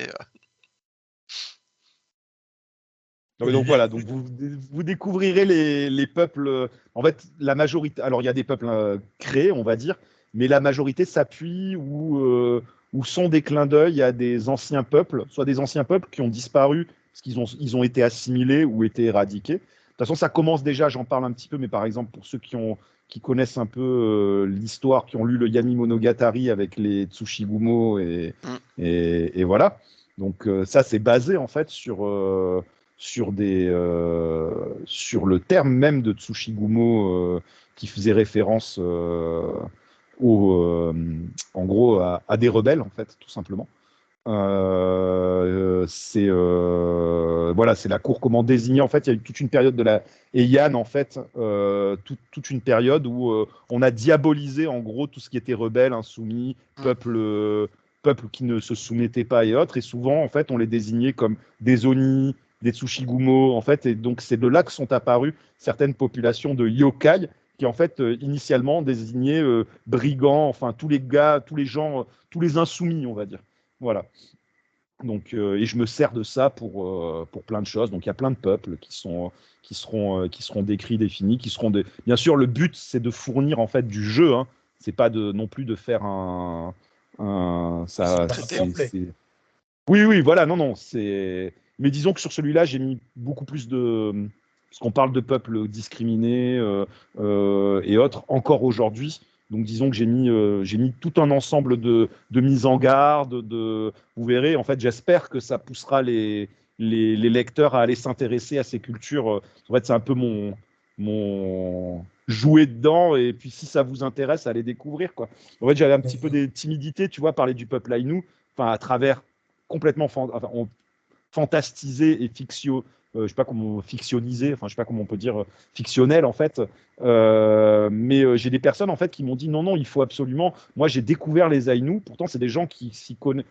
Non, mais donc voilà, donc vous découvrirez les peuples. En fait, la majorité. Alors, il y a des peuples créés, on va dire, mais la majorité s'appuie ou sont des clins d'œil à des anciens peuples, soit des anciens peuples qui ont disparu parce qu'ils ont été assimilés ou été éradiqués. De toute façon, ça commence déjà, j'en parle un petit peu, mais par exemple, pour ceux qui connaissent un peu l'histoire, qui ont lu le Yami Monogatari avec les Tsushigumo et voilà. Donc, ça, c'est basé en fait sur le terme même de Tsushigumo qui faisait référence en gros à des rebelles en fait, tout simplement. C'est la cour comment désigner en fait. Il y a eu toute une période de la Heian en fait, toute une période où on a diabolisé en gros tout ce qui était rebelle, insoumis, peuple qui ne se soumettait pas et autres. Et souvent en fait, on les désignait comme des oni, des Tsushigumo en fait. Et donc c'est de là que sont apparues certaines populations de yokai qui en fait initialement désignaient brigands, enfin tous les gars, tous les gens, tous les insoumis, on va dire. Voilà. Donc, et je me sers de ça pour plein de choses. Donc, il y a plein de peuples qui seront décrits, définis, Bien sûr, le but, c'est de fournir en fait du jeu. Hein. C'est pas non plus de faire ça. Oui, voilà, non. Mais disons que sur celui-là, j'ai mis beaucoup plus parce qu'on parle de peuples discriminés et autres encore aujourd'hui. Donc disons que j'ai mis tout un ensemble de mises en garde. Vous verrez, en fait, j'espère que ça poussera les lecteurs à aller s'intéresser à ces cultures. En fait, c'est un peu mon jouer dedans. Et puis si ça vous intéresse, à les découvrir, quoi. En fait, j'avais un petit peu des timidités, tu vois, parler du peuple Aïnou, enfin à travers complètement fantastisé et je sais pas comment fictionnisé, enfin je sais pas comment on peut dire fictionnel en fait. Mais j'ai des personnes en fait qui m'ont dit non, il faut absolument. Moi j'ai découvert les Aïnous. Pourtant c'est des gens qui s'y connaissent,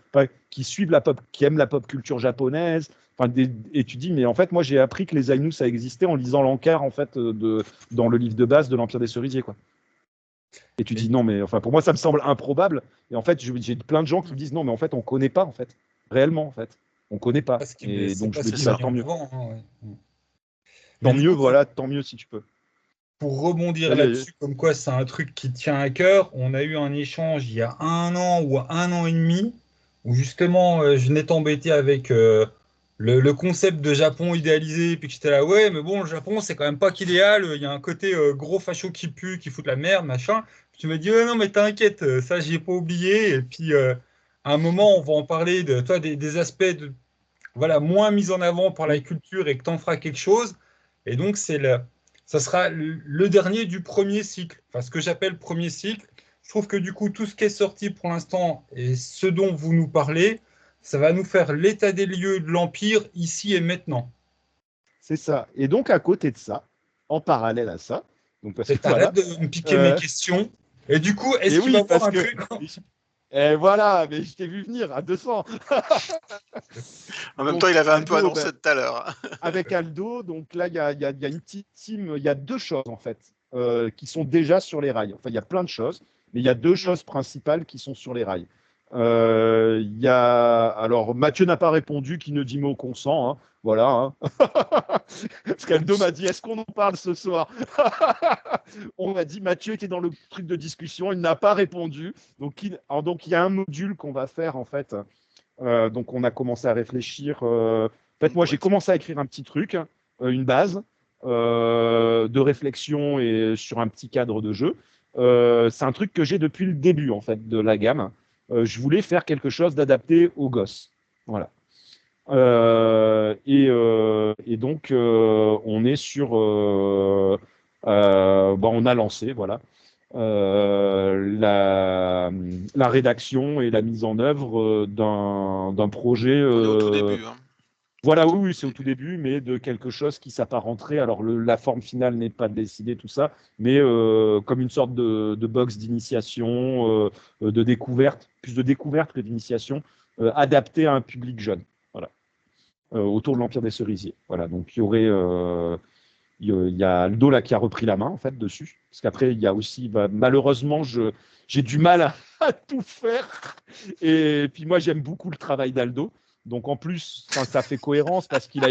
qui suivent la pop, qui aiment la pop culture japonaise. Enfin, et tu dis mais en fait moi j'ai appris que les Aïnous ça existait en lisant l'encart en fait dans le livre de base de l'Empire des Cerisiers, quoi. Et tu dis non mais enfin pour moi ça me semble improbable. Et en fait j'ai plein de gens qui me disent non mais en fait on connaît pas en fait réellement en fait. On ne connaît pas. Et donc, je me dis, tant mieux. Tant mieux, voilà, tant mieux si tu peux.
Pour rebondir là-dessus, comme quoi c'est un truc qui tient à cœur, on a eu un échange il y a 1 an ou 1 an et demi, où justement, je venais t'embêter avec le concept de Japon idéalisé, puis que j'étais là, ouais, mais bon, le Japon, c'est quand même pas qu'idéal, il y a un côté gros facho qui pue, qui fout de la merde, machin. Puis tu me dis, non, mais t'inquiète, ça, j'y ai pas oublié. Et puis, à un moment, on va en parler des aspects voilà, moins mis en avant par la culture et que tu en feras quelque chose. Et donc, ça sera le dernier du premier cycle. Enfin, ce que j'appelle premier cycle. Je trouve que du coup, tout ce qui est sorti pour l'instant et ce dont vous nous parlez, ça va nous faire l'état des lieux de l'Empire ici et maintenant.
C'est ça. Et donc, à côté de ça, en parallèle à ça, donc parce que
t'arrêtes de me piquer mes questions. Et du coup, est-ce qu'il va y avoir un truc?
Et voilà, mais je t'ai vu venir à 200.
En même temps, il avait un peu annoncé tout à l'heure.
Avec Aldo, donc là, il y a une petite team. Il y a 2 choses, en fait, qui sont déjà sur les rails. Enfin, il y a plein de choses, mais il y a 2 choses principales qui sont sur les rails. Alors, Mathieu n'a pas répondu, qui ne dit mot consent. Hein. Voilà. Hein. Parce qu'Aldo m'a dit, est-ce qu'on en parle ce soir? On m'a dit, Mathieu était dans le truc de discussion, il n'a pas répondu. Donc, il y a un module qu'on va faire, en fait. Donc, on a commencé à réfléchir. En fait, moi, j'ai commencé à écrire un petit truc, une base de réflexion et sur un petit cadre de jeu. C'est un truc que j'ai depuis le début, en fait, de la gamme. Je voulais faire quelque chose d'adapté aux gosses. Voilà. Et donc, on est sur. On a lancé, voilà, la rédaction et la mise en œuvre d'un projet.
On est au tout début, hein.
Voilà, oui, oui, c'est au tout début, mais de quelque chose qui s'apparenterait. Alors, la forme finale n'est pas décidée, tout ça, mais comme une sorte de box d'initiation, de découverte, plus de découverte que d'initiation, adapté à un public jeune. Voilà. Autour de l'Empire des Cerisiers. Voilà, donc il y aurait, il y a Aldo là qui a repris la main en fait dessus, parce qu'après il y a aussi, malheureusement, j'ai du mal à tout faire, et puis moi j'aime beaucoup le travail d'Aldo, donc en plus, ça fait cohérence parce il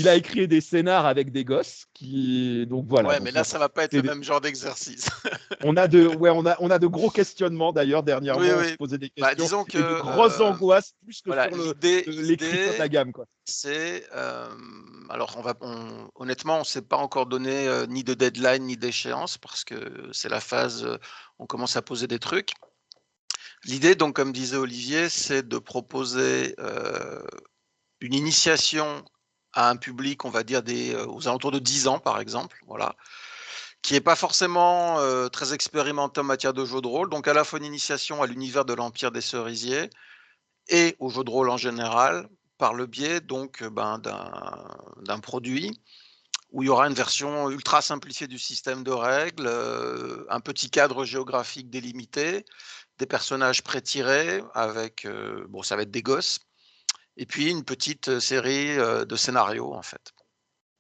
a écrit des scénars avec des gosses donc voilà.
Ouais,
Donc,
mais là, ça va pas être le même genre d'exercice.
on a de gros questionnements d'ailleurs dernièrement,
Oui,
on se
oui.
posait des
Bah,
questions
disons que
et de grosses angoisses plus que
voilà,
sur l'écriture de la
l'idée,
gamme, quoi.
c'est alors honnêtement, on ne s'est pas encore donné ni de deadline ni d'échéance parce que c'est la phase, on commence à poser des trucs. L'idée, donc, comme disait Olivier, c'est de proposer une initiation à un public, on va dire aux alentours de 10 ans, par exemple, voilà, qui n'est pas forcément très expérimenté en matière de jeu de rôle. Donc, à la fois une initiation à l'univers de l'Empire des Cerisiers et au jeu de rôle en général, par le biais donc d'un produit où il y aura une version ultra simplifiée du système de règles, un petit cadre géographique délimité, des personnages pré-tirés avec, ça va être des gosses, et puis une petite série de scénarios en fait,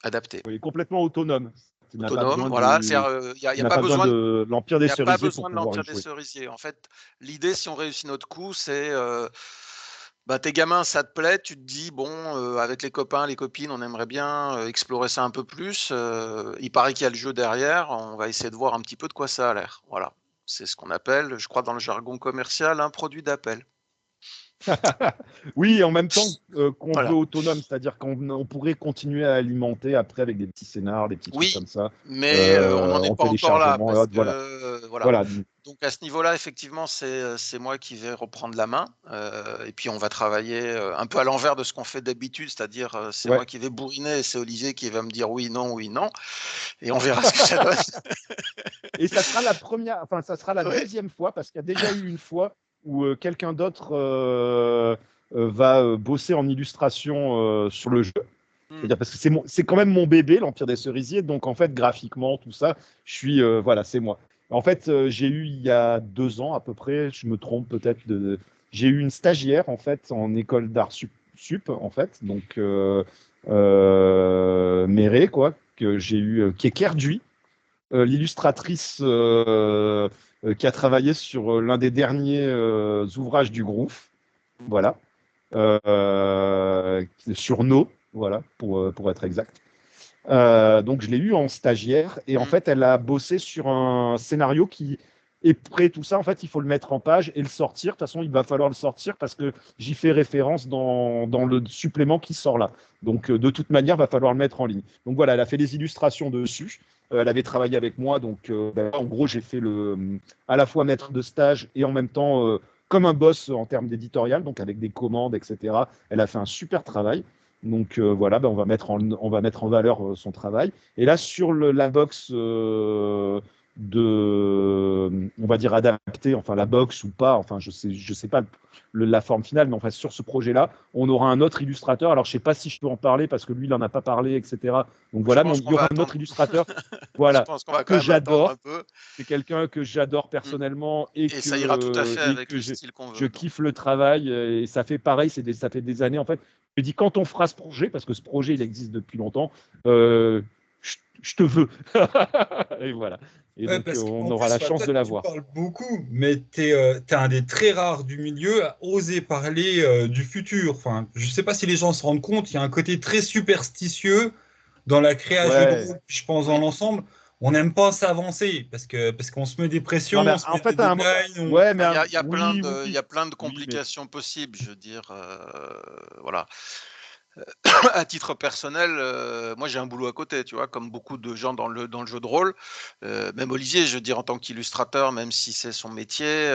adaptés.
Il est complètement autonome. Il n'a pas
Autonome,
besoin
voilà, il
il
n'y a
n'a
pas
pas besoin
besoin
de l'Empire des
il n'y a pas
Cerisiers pour
besoin de
pouvoir y
l'Empire des
jouer.
Cerisiers. En fait, l'idée, si on réussit notre coup, c'est tes gamins, ça te plaît, tu te dis, bon, avec les copains, les copines, on aimerait bien explorer ça un peu plus. Il paraît qu'il y a le jeu derrière, on va essayer de voir un petit peu de quoi ça a l'air. Voilà. C'est ce qu'on appelle, je crois, dans le jargon commercial, un produit d'appel.
Oui, en même temps qu'on veut
Voilà.
autonome, c'est-à-dire qu'on pourrait continuer à alimenter après avec des petits scénars, des petits trucs
Oui,
comme ça,
mais on n'en est
en
pas encore là,
téléchargement,
parce
voilà.
que, voilà.
Voilà.
Donc à ce niveau-là, effectivement, c'est moi qui vais reprendre la main, et puis on va travailler, un peu à l'envers de ce qu'on fait d'habitude, c'est-à-dire, c'est
Ouais.
moi qui vais bourriner et c'est Olivier qui va me dire: «Oui, non» et on verra ce que ça donne.
Et ça sera ça sera la
Ouais.
deuxième fois, parce qu'il y a déjà eu une fois où quelqu'un d'autre va bosser en illustration sur le jeu.
Mmh.
C'est-à-dire parce que c'est quand même mon bébé, l'Empire des Cerisiers, donc en fait, graphiquement, tout ça, voilà, c'est moi. En fait, j'ai eu il y a 2 ans à peu près, je me trompe peut-être, j'ai eu une stagiaire en fait en école d'art sup en fait, donc Méré, quoi, que j'ai eu, qui est Kerduit, l'illustratrice qui a travaillé sur l'un des derniers ouvrages du groupe, voilà, sur No, voilà, pour être exact. Donc je l'ai eu en stagiaire et en
Mmh.
fait elle a bossé sur un scénario qui est prêt, tout ça. En fait, il faut le mettre en page et le sortir. De toute façon, il va falloir le sortir parce que j'y fais référence dans le supplément qui sort là. Donc de toute manière, il va falloir le mettre en ligne. Donc voilà, elle a fait des illustrations dessus. Elle avait travaillé avec moi. Donc en gros, j'ai fait à la fois maître de stage et en même temps comme un boss en termes d'éditorial, donc avec des commandes, etc. Elle a fait un super travail. Donc voilà, on va mettre en valeur son travail. Et là, sur la box on va dire adaptée, enfin la box ou pas, enfin je sais pas la forme finale, mais enfin sur ce projet-là, on aura un autre illustrateur. Alors je sais pas si je peux en parler parce que lui, il n'en a pas parlé, etc. Donc
Je
voilà, mais
pense
il
qu'on
y
va
aura un autre
attendre.
illustrateur,
Je
voilà,
pense qu'on va quand
que
même attendre un
j'adore.
peu.
C'est quelqu'un que j'adore
Mmh,
personnellement et
et ça ira tout à fait avec
que
le style qu'on
je
veut, donc.
kiffe le travail et ça fait pareil, ça fait des années en fait. Je dis quand on fera ce projet, parce que ce projet il existe depuis longtemps, je te veux. Et voilà. Et
Ouais,
donc
parce
on
qu'en
aura
plus,
la
enfin,
chance
toi,
de
tu
l'avoir.
parles beaucoup, mais tu es, un des très rares du milieu à oser parler du futur. Enfin, je ne sais pas si les gens se rendent compte, il y a un côté très superstitieux dans la création de
Ouais.
rôle, je pense, dans
Oui.
l'ensemble. On n'aime pas s'avancer parce qu'on se met des
Non
pressions,
mais
on se
en
met des
fait
deadlines.
ouais mais
Bah, il y a plein
oui
de, il y
oui
a plein de
oui mais
complications possibles, je veux dire, voilà. À titre personnel, moi j'ai un boulot à côté, tu vois, comme beaucoup de gens dans le jeu de rôle. Même Olivier, je veux dire en tant qu'illustrateur, même si c'est son métier,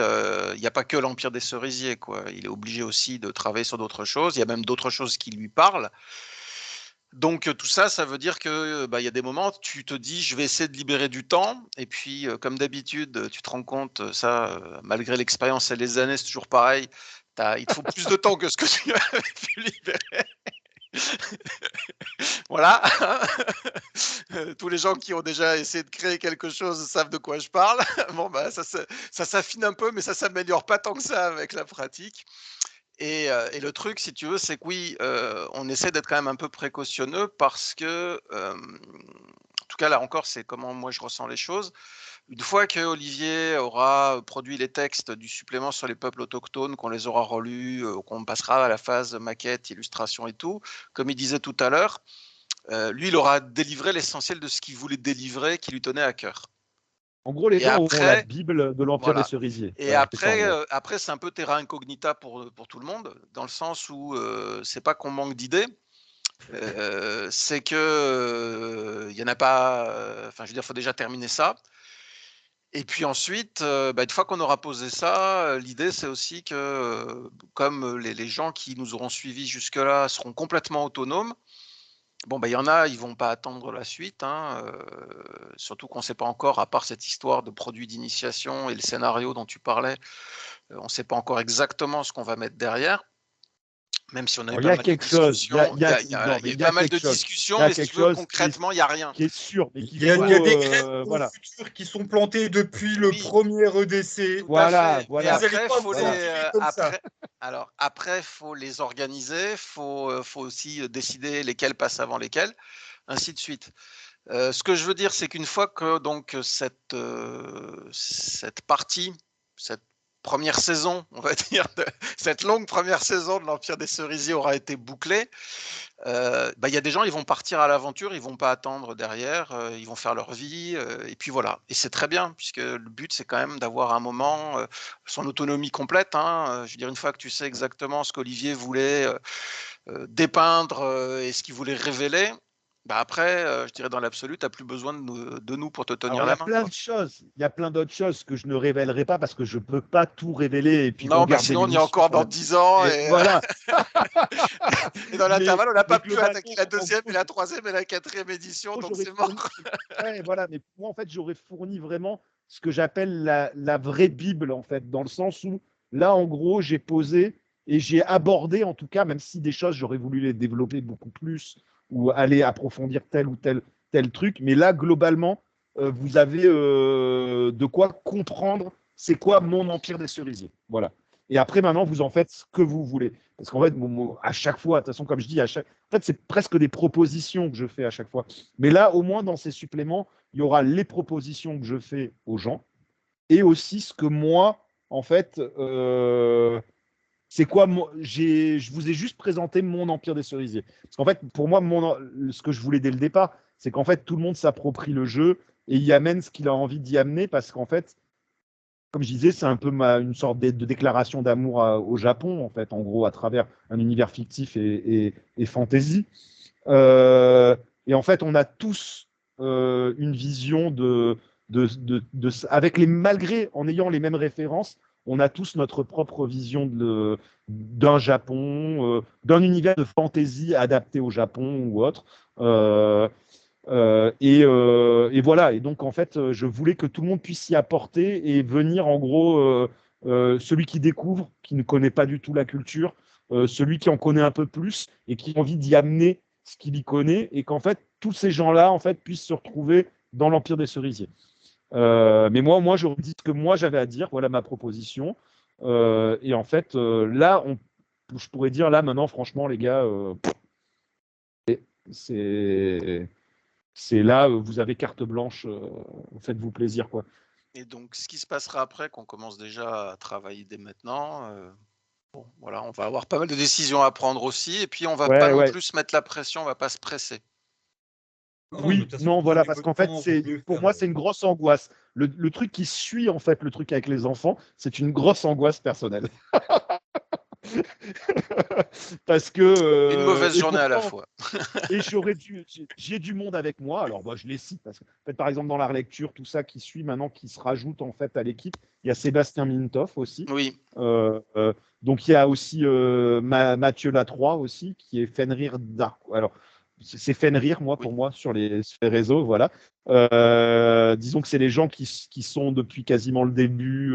il y a pas que l'Empire des Cerisiers, quoi. Il est obligé aussi de travailler sur d'autres choses. Il y a même d'autres choses qui lui parlent. Donc tout ça, ça veut dire que, bah, il y a des moments, tu te dis: «Je vais essayer de libérer du temps» et puis, comme d'habitude, tu te rends compte, ça, malgré l'expérience et les années, c'est toujours pareil, il te faut plus de temps que ce que tu avais pu libérer. Voilà. Tous les gens qui ont déjà essayé de créer quelque chose savent de quoi je parle. Bon, bah, ça s'affine un peu, mais ça s'améliore pas tant que ça avec la pratique. Et le truc, si tu veux, c'est que oui, on essaie d'être quand même un peu précautionneux parce que, en tout cas, là encore, c'est comment moi je ressens les choses. Une fois que Olivier aura produit les textes du supplément sur les peuples autochtones, qu'on les aura relus, qu'on passera à la phase maquette, illustration et tout, comme il disait tout à l'heure, lui, il aura délivré l'essentiel de ce qu'il voulait délivrer, qui lui tenait à cœur.
En gros, les
Et
gens auront la
après,
Bible de l'Empire des
voilà.
Cerisiers.
Et
Voilà, c'est ça, en
après,
gros.
après c'est un peu terra incognita pour tout le monde, dans le sens où c'est pas qu'on manque d'idées, c'est que il y en a pas. Enfin, je veux dire, faut déjà terminer ça. Et puis ensuite, bah, une fois qu'on aura posé ça, l'idée c'est aussi que, comme les gens qui nous auront suivis jusque-là seront complètement autonomes, bon, bah, il y en a, ils vont pas attendre la suite, hein, surtout qu'on ne sait pas encore, à part cette histoire de produit d'initiation et le scénario dont tu parlais, on ne sait pas encore exactement ce qu'on va mettre derrière, même si on a eu
Alors, il y
pas
a
mal de
quelque chose,
discussions.
Non,
Il y
mais
a eu
il y a
pas mal de
quelque chose.
discussions,
Il y a
mais si tu
quelque
veux,
chose
concrètement, il y a rien.
qui est sûr, mais
Il
qu'il
y a, il
faut,
y a des graines au
voilà,
futur qui sont plantées depuis le
Oui,
premier EDC.
tout à
voilà,
fait. Mais
Vous
voilà,
n'allez
après,
pas
faut
vous en
voilà.
tirer comme ça.
après, faut les organiser, faut aussi décider lesquels passent avant lesquels, ainsi de suite. Ce que je veux dire, c'est qu'une fois que donc cette partie, cette première saison, on va dire, cette longue première saison de l'Empire des Cerisiers aura été bouclée, bah, il y a des gens, ils vont partir à l'aventure, ils vont pas attendre derrière, ils vont faire leur vie, et puis voilà. Et c'est très bien, puisque le but, c'est quand même d'avoir un moment, son autonomie complète, hein, je veux dire, une fois que tu sais exactement ce qu'Olivier voulait, dépeindre, et ce qu'il voulait révéler, bah, après, je dirais dans l'absolu, tu as plus besoin de nous pour te
Alors,
tenir
il y
la
a
main,
plein
quoi.
de choses, il y a plein d'autres choses que je ne révélerai pas parce que je ne peux pas tout révéler et puis
Non, bah,
regarder
sinon on y est
l'émission.
encore dans 10 ans
Et
et
voilà.
et dans l'intervalle, on n'a
Mais
pas pu attaquer
globalement,
la
en
deuxième
gros,
et la troisième et la quatrième édition, donc
j'aurais
c'est
fourni.
mort.
Ouais, voilà. Mais moi, en fait, j'aurais fourni vraiment ce que j'appelle la vraie Bible, en fait, dans le sens où là, en gros, j'ai posé et j'ai abordé, en tout cas, même si des choses, j'aurais voulu les développer beaucoup plus ou aller approfondir tel ou tel truc. Mais là, globalement, vous avez de quoi comprendre c'est quoi mon empire des cerisiers. Voilà. Et après, maintenant, vous en faites ce que vous voulez. Parce qu'en fait, à chaque fois, de toute façon, comme je dis, en fait, c'est presque des propositions que je fais à chaque fois. Mais là, au moins, dans ces suppléments, il y aura les propositions que je fais aux gens et aussi ce que moi, en fait, c'est quoi, je vous ai juste présenté mon empire des cerisiers. Parce qu'en fait, pour moi, ce que je voulais dès le départ, c'est qu'en fait, tout le monde s'approprie le jeu et y amène ce qu'il a envie d'y amener parce qu'en fait, comme je disais, c'est un peu une sorte de déclaration d'amour au Japon, en fait, en gros, à travers un univers fictif et fantasy. Et en fait, on a tous une vision avec malgré, en ayant les mêmes références, on a tous notre propre vision d'un Japon, d'un univers de fantasy adapté au Japon ou autre. Euh, et voilà. Et donc, en fait, je voulais que tout le monde puisse s'y apporter et venir, en gros, celui qui découvre, qui ne connaît pas du tout la culture, celui qui en connaît un peu plus et qui a envie d'y amener ce qu'il y connaît, et qu'en fait, tous ces gens-là, en fait, puissent se retrouver dans l'Empire des Cerisiers. Mais moi, j'aurais dit ce que moi j'avais à dire. Voilà ma proposition. Et en fait, là, je pourrais dire là maintenant, franchement, les gars, c'est c'est là, vous avez carte blanche, faites-vous plaisir, quoi.
Et donc, ce qui se passera après, qu'on commence déjà à travailler dès maintenant, bon, voilà, on va avoir pas mal de décisions à prendre aussi, et puis on va pas
Ouais,
non
ouais.
plus se mettre la pression, on va pas se presser.
Non, mais de
Oui,
toute façon,
non, voilà,
prenez
parce
votre
qu'en fait,
temps, vaut mieux
pour
faire.
moi, c'est une grosse angoisse. Le truc qui suit, en fait, le truc avec les enfants, c'est une grosse angoisse personnelle. Parce que
Une mauvaise
et
journée à la
pourtant,
fois.
et j'ai du monde avec moi. Alors, bah, je les cite parce que, en fait, par exemple, dans la relecture, tout ça qui suit maintenant, qui se rajoute en fait à l'équipe, il y a Sébastien Mintoff aussi.
Oui,
Donc, il y a aussi Mathieu Latroy aussi, qui est Fenrir Dark. Alors, c'est Fenrir, moi,
oui.
pour moi, sur les réseaux, voilà. Disons que c'est les gens qui sont depuis quasiment le début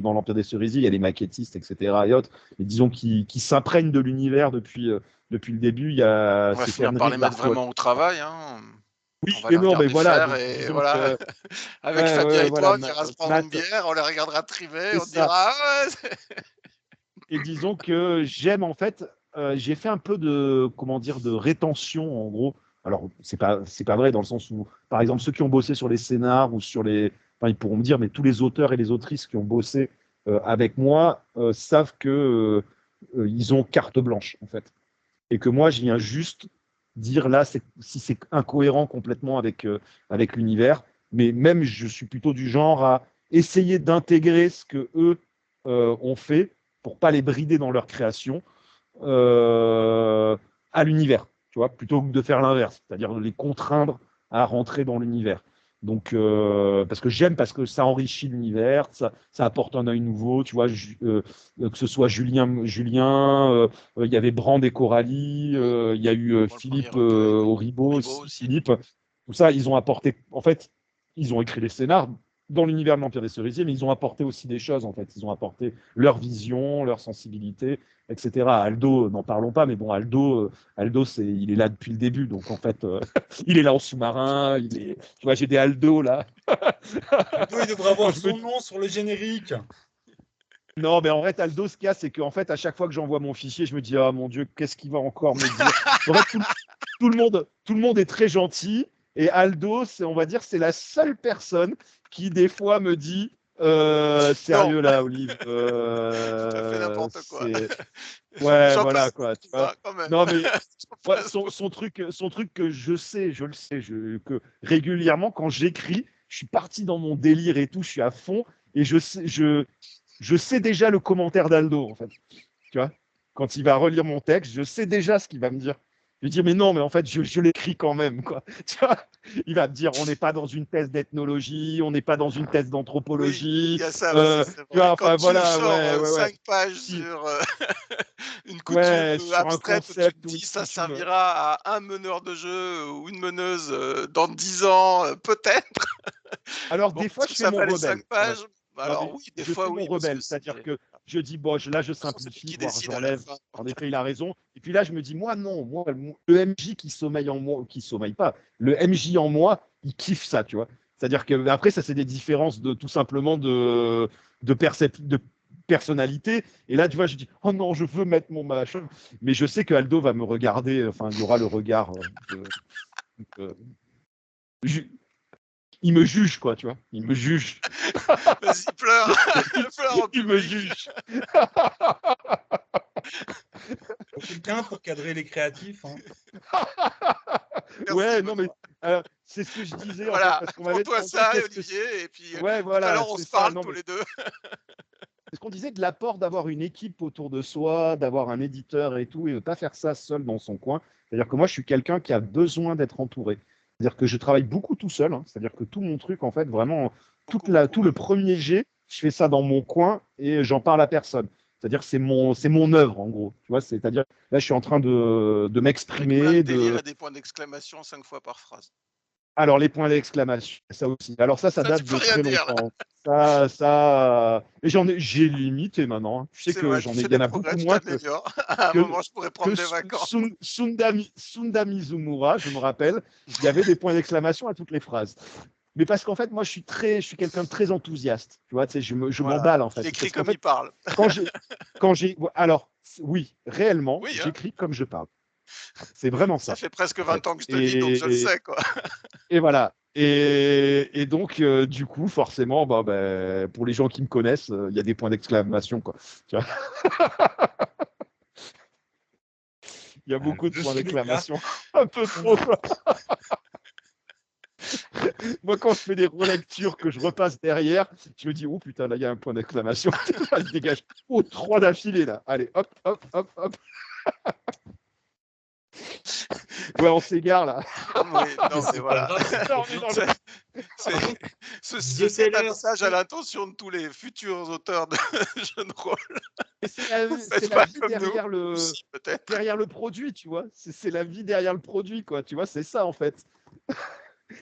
dans l'Empire des Cerisiers. Il y a les maquettistes, etc. Et autres. Mais disons qui s'imprègnent de l'univers depuis le début.
On va
C'est
finir par
Fenrir
les mettre
Dark.
vraiment au travail, hein.
Oui,
On va
mais
les
non, mais
regarder
voilà.
faire
Donc,
et
disons
voilà.
que
Avec
ouais,
Fabien
ouais,
et
voilà,
toi, on ira se prendre une
Matt,
bière, on les regardera trimer,
c'est
on
ça.
dira ah ouais,
Et disons que j'aime en fait, j'ai fait un peu de, comment dire, de rétention en gros. Alors, c'est pas vrai dans le sens où, par exemple, ceux qui ont bossé sur les scénars ou sur les. Enfin, ils pourront me dire, mais tous les auteurs et les autrices qui ont bossé avec moi savent que ils ont carte blanche, en fait. Et que moi, je viens juste dire là si c'est incohérent complètement avec l'univers. Mais même, je suis plutôt du genre à essayer d'intégrer ce que eux ont fait pour pas les brider dans leur création à l'univers, tu vois, plutôt que de faire l'inverse, c'est-à-dire de les contraindre à rentrer dans l'univers. Donc, parce que j'aime, parce que ça enrichit l'univers, ça apporte un œil nouveau, tu vois, que ce soit il y avait Brand et Coralie, il y a eu
pour le premier
Philippe
recueil, oui.
Auribeau,
Auribeau
aussi,
aussi.
Philippe, tout ça, ils ont apporté, en fait, ils ont écrit les scénars dans l'univers de l'Empire des Cerisiers, mais ils ont apporté aussi des choses, en fait, ils ont apporté leur vision, leur sensibilité, etc. Aldo, n'en parlons pas, mais bon, Aldo il est là depuis le début, donc en fait, il est là en sous-marin, tu vois, j'ai des Aldo là.
Aldo, il devrait
Quand
avoir
je me
son nom sur le générique.
Non, mais en vrai, Aldo, ce qu'il y a, c'est qu'en fait, à chaque fois que j'envoie mon fichier, je me dis, ah mon Dieu, qu'est-ce qu'il va encore me dire? En fait, tout le monde est très gentil. Et Aldo, on va dire, c'est la seule personne qui, des fois, me dit,
Non,
sérieux là, Olive,
tu as fait n'importe quoi.
ouais,
J'en
voilà,
passe
quoi, tu
beaucoup,
vois.
hein, quand même.
Non, mais
J'en
ouais,
passe beaucoup.
son truc que je le sais, que régulièrement, quand j'écris, je suis parti dans mon délire et tout, je suis à fond, et je sais déjà le commentaire d'Aldo, en fait. Tu vois, quand il va relire mon texte, je sais déjà ce qu'il va me dire. Je vais dire, mais non, mais en fait, je l'écris quand même, quoi. Tu vois, il va me dire, on n'est pas dans une thèse d'ethnologie, on n'est pas dans une thèse
Oui, il
d'anthropologie.
y a ça aussi, c'est
Tu vois,
vrai. Quand
enfin,
tu nous
voilà,
sors
ouais.
5 pages
Si,
sur une coutume
ouais, sur un
abstraite où tu te
concept ou
dis
une
ça
coutume.
servira à un meneur de jeu ou une meneuse dans 10 ans, peut-être.
Alors,
Bon,
des
est-ce
fois,
que
je fais
ça
mon
valait
rebelle.
5 pages?
Non,
Alors
mais
oui, des
je
fois
fais mon
oui, parce que
rebelle,
c'est
c'est-à-dire que je dis, bon, là, je
c'est lui
simplifie,
qui
voire
décide à la
j'enlève.
fin.
En effet, il a raison. Et puis là, je me dis, moi, non, moi, le MJ qui sommeille en moi, qui sommeille pas, le MJ en moi, il kiffe ça, tu vois. C'est-à-dire que après, ça, c'est des différences de tout simplement de personnalité. Et là, tu vois, je dis, oh non, je veux mettre mon machin. Mais je sais que Aldo va me regarder, enfin, il y aura le regard de- ju- il me juge, quoi, tu vois. Il me juge.
Vas-y, pleure, pleure en
Il me
public.
juge.
Faut quelqu'un pour cadrer les créatifs, hein.
Merci
Ouais, non, mais
Benoît.
c'est ce que je disais en fait,
Voilà,
parce qu'on m'avait
prends-toi
demandé
ça,
qu'est-ce que.
Olivier, et puis
Ouais,
tout à
voilà,
l'heure on
c'est
se
ça.
parle
Non,
tous
mais
les deux.
c'est ce qu'on disait de l'apport d'avoir une équipe autour de soi, d'avoir un éditeur et tout, et de ne pas faire ça seul dans son coin. C'est-à-dire que moi, je suis quelqu'un qui a besoin d'être entouré. C'est-à-dire que je travaille beaucoup tout seul. C'est-à-dire que tout mon truc, en fait, vraiment,
Beaucoup
tout le
même.
premier jet, je fais ça dans mon coin et j'en parle à personne. C'est-à-dire que c'est mon œuvre, en gros. Tu vois, c'est-à-dire, là, je suis en train de
Avec plein de
m'exprimer,
délires et des points d'exclamation 5 fois par phrase.
Alors, les points d'exclamation, ça aussi. Alors, ça
Ça, tu
date
peux
de
rien
très
dire là.
longtemps. Et j'ai limité maintenant. Tu sais
C'est
que
vrai, tu
il
fais
y
des
en a
progrès,
beaucoup
tu
moins
t'améliores. À un
que,
moment, je pourrais prendre des vacances.
Sunda Mizumura, je me rappelle, il y avait des points d'exclamation à toutes les phrases. Mais parce qu'en fait, moi, je suis quelqu'un de très enthousiaste. Tu vois, tu sais, je
Voilà,
m'emballe en
il
fait.
écrit
Parce qu'en
comme il
fait,
parle.
quand j'ai, alors, oui, réellement,
Oui, hein,
j'écris comme je parle. C'est vraiment
ça
ça,
fait presque
en
20
fait.
ans que je te lis, donc je le sais, quoi.
Et voilà. Et donc, du coup, forcément, bah, pour les gens qui me connaissent, il y a des points d'exclamation, quoi. Tu vois, il y a beaucoup de
Je
points
suis le cas.
d'exclamation. Un peu trop, quoi. Moi, quand je fais des relectures que je repasse derrière, je me dis, oh putain, là, il y a un point d'exclamation. Il dégage. Oh, 3 d'affilée, là. Allez, hop, hop, hop, hop. Ouais, on s'égare, là.
Oui, non, mais
C'est pas
voilà.
grave, c'est
Là,
très
on est
bien.
dans
C'est-
le...
c'est-
Par contre,
Ceci
jetez
est un
leur
message à l'intention de tous les futurs auteurs de jeux de rôle.
Et c'est
Faites
la
pas
vie
comme nous,
derrière
aussi peut-être.
le produit, tu vois. C'est la vie derrière le produit, quoi. Tu vois, c'est ça, en fait.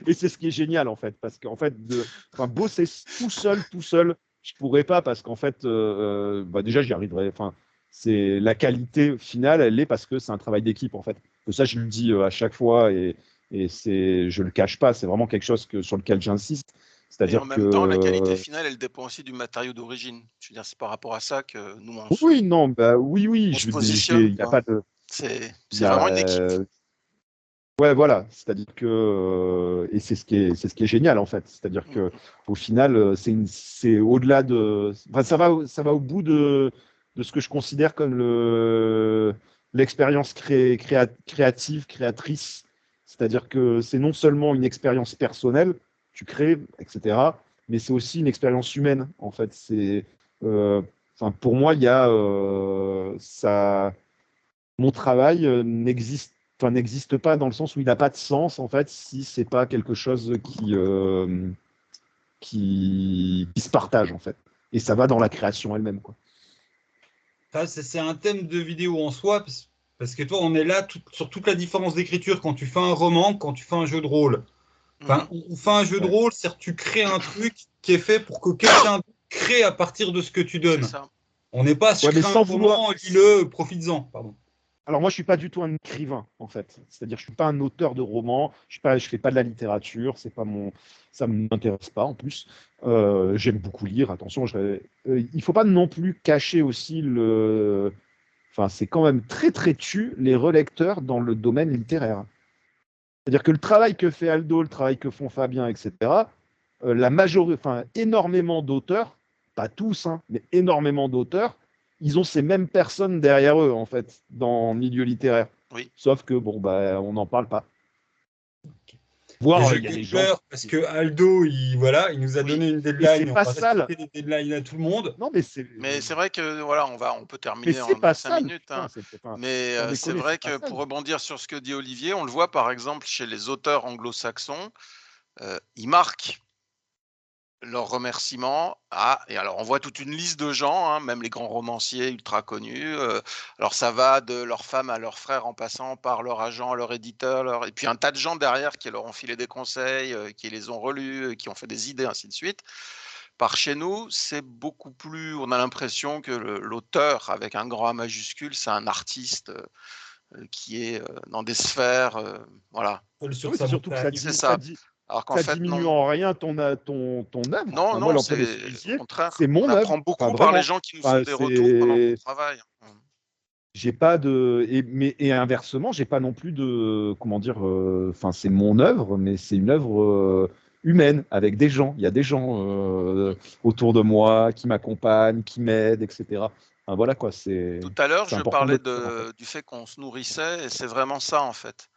Et c'est ce qui est génial, en fait. Parce qu'en fait, bosser tout seul, je pourrais pas, parce qu'en fait, déjà, j'y arriverais. Enfin, c'est la qualité finale, elle est parce que c'est un travail d'équipe, en fait. Que ça, je le dis à chaque fois et je le cache pas. C'est vraiment quelque chose sur lequel j'insiste.
Et en
C'est-à-dire
même temps, la qualité
que
finale, elle dépend aussi du matériau d'origine. Je veux dire, c'est par rapport à ça que nous,
oui, non, bah oui,
on se positionne,
il y a
quoi.
pas de, il y
C'est vraiment une équipe.
a, ouais, voilà, c'est-à-dire que et c'est ce qui est génial en fait, c'est-à-dire que au final, c'est au-delà de, enfin, ça va au bout de ce que je considère comme l'expérience créative, créatrice, c'est-à-dire que c'est non seulement une expérience personnelle, tu crées, etc., mais c'est aussi une expérience humaine en fait. Euh, enfin, pour moi, il y a ça, mon travail n'existe pas dans le sens où il n'a pas de sens en fait si c'est pas quelque chose qui se partage en fait. Et ça va dans la création elle-même, quoi.
ça, c'est un thème de vidéo en soi, parce que toi, on est là sur toute la différence d'écriture quand tu fais un roman, quand tu fais un jeu de rôle. Enfin, on fait un jeu de
Ouais.
rôle, c'est-à-dire que tu crées un truc qui est fait pour que quelqu'un crée à partir de ce que tu
C'est
donnes.
ça.
On n'est pas, je
Ouais, mais
crée un
sans vouloir.
roman, lis-le, profites-en. Pardon.
Alors moi, je suis pas du tout un écrivain en fait. C'est-à-dire, je suis pas un auteur de roman. Je fais pas de la littérature. C'est pas mon, ça m'intéresse pas en plus. J'aime beaucoup lire. Attention, il faut pas non plus cacher aussi le. Enfin, c'est quand même très très tu les relecteurs dans le domaine littéraire. C'est-à-dire que le travail que fait Aldo, le travail que font Fabien, etc., énormément d'auteurs, pas tous, hein, mais énormément d'auteurs, ils ont ces mêmes personnes derrière eux, en fait, dans le milieu littéraire.
Oui.
Sauf que, bon, bah, on n'en parle pas.
Et
Voire,
je
il y a des gens.
pleure parce que Aldo, il nous a
Oui.
donné une
Mais c'est
deadline et on
pas
va
ça.
respecter les deadlines à tout le monde.
Non,
Mais c'est vrai que voilà, on peut
mais
terminer
c'est
en
pas
5
ça,
minutes,
putain.
hein.
Enfin,
Mais
sans
c'est
déconner,
vrai
c'est pas
que
ça.
pour rebondir sur ce que dit Olivier, on le voit par exemple chez les auteurs anglo-saxons, ils marquent leurs remerciements. Et alors on voit toute une liste de gens, hein, même les grands romanciers ultra connus. Alors ça va de leur femme à leur frère en passant par leur agent, leur éditeur, et puis un tas de gens derrière qui leur ont filé des conseils, qui les ont relus, qui ont fait des idées, ainsi de suite. Par chez nous, c'est beaucoup plus. On a l'impression que l'auteur, avec un grand A majuscule, c'est un artiste qui est dans des sphères. Voilà,
Seul sur
Oui,
sa
c'est surtout que
montagne.
c'est ça. Alors qu'en
ça
fait,
diminue
non.
en rien ton œuvre.
Non,
Enfin, moi,
non,
l'Empire des
c'est au
Cerisiers,
contraire.
c'est
On
mon œuvre.
apprend
Enfin,
beaucoup par les
vraiment.
gens qui nous font
Enfin,
des retours pendant qu'on travaille.
j'ai pas de, et inversement, j'ai pas non plus de, comment dire, enfin, c'est mon œuvre, mais c'est une œuvre humaine avec des gens. Il y a des gens autour de moi qui m'accompagnent, qui m'aident, etc. Enfin, voilà quoi,
Tout à l'heure,
c'est
je
important de
parlais
le dire en fait.
du fait qu'on se nourrissait, et c'est vraiment ça en fait.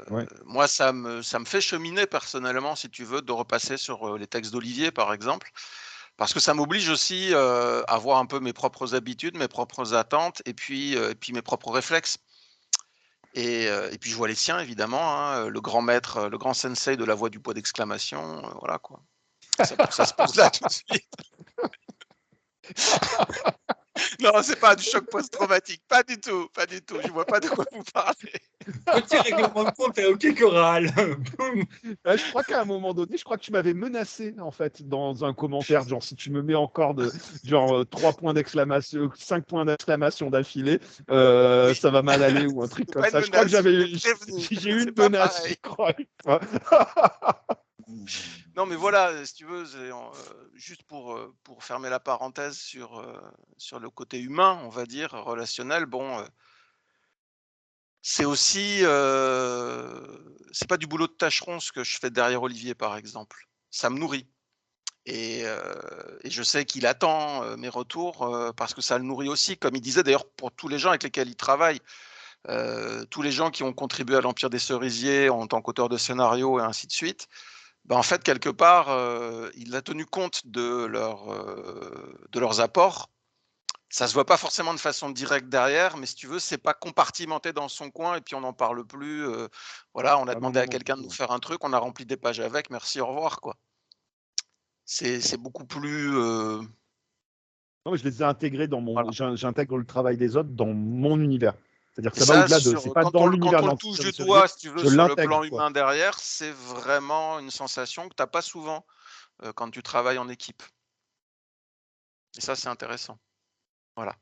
Ouais.
Moi, ça me fait cheminer personnellement, si tu veux, de repasser sur les textes d'Olivier, par exemple, parce que ça m'oblige aussi à voir un peu mes propres habitudes, mes propres attentes, et puis mes propres réflexes. Et puis je vois les siens, évidemment, hein, le grand maître, le grand sensei de la voix du point d'exclamation, voilà quoi. Ça se pose là tout de suite. Non, c'est pas du choc post-traumatique, pas du tout, pas du tout. Je vois pas de quoi vous parlez.
Petit règlement de compte, OK choral. Boum.
Je crois qu'à un moment donné, je crois que tu m'avais menacé en fait dans un commentaire, genre si tu me mets encore de genre 3 points d'exclamation, 5 points d'exclamation d'affilée,
Oui.
ça va mal aller ou un truc
C'est
comme
pas
ça.
une
Je crois que
menace, je t'ai prévenu.
j'ai eu
C'est
une
pas
menace, je
pareil.
crois.
Non, mais voilà, si tu veux, juste pour fermer la parenthèse sur le côté humain, on va dire, relationnel, bon, c'est aussi, c'est pas du boulot de tâcheron ce que je fais derrière Olivier, par exemple. Ça me nourrit et je sais qu'il attend, mes retours, parce que ça le nourrit aussi, comme il disait d'ailleurs pour tous les gens avec lesquels il travaille. Tous les gens qui ont contribué à l'Empire des Cerisiers en tant qu'auteur de scénario et ainsi de suite. En fait, quelque part, il a tenu compte de leurs apports. Ça se voit pas forcément de façon directe derrière, mais si tu veux, c'est pas compartimenté dans son coin et puis on n'en parle plus. Voilà, on a demandé à quelqu'un de nous faire un truc, on a rempli des pages avec, merci, au revoir, quoi. C'est beaucoup plus.
Non, mais je les ai intégrés dans mon.
Voilà.
J'intègre le travail des autres dans mon univers. C'est-à-dire que ça va au-delà de. C'est pas dans l'univers.
Quand on le touche du doigt, si tu veux, sur le plan humain derrière, c'est vraiment une sensation que tu n'as pas souvent quand tu travailles en équipe. Et ça, c'est intéressant. Voilà.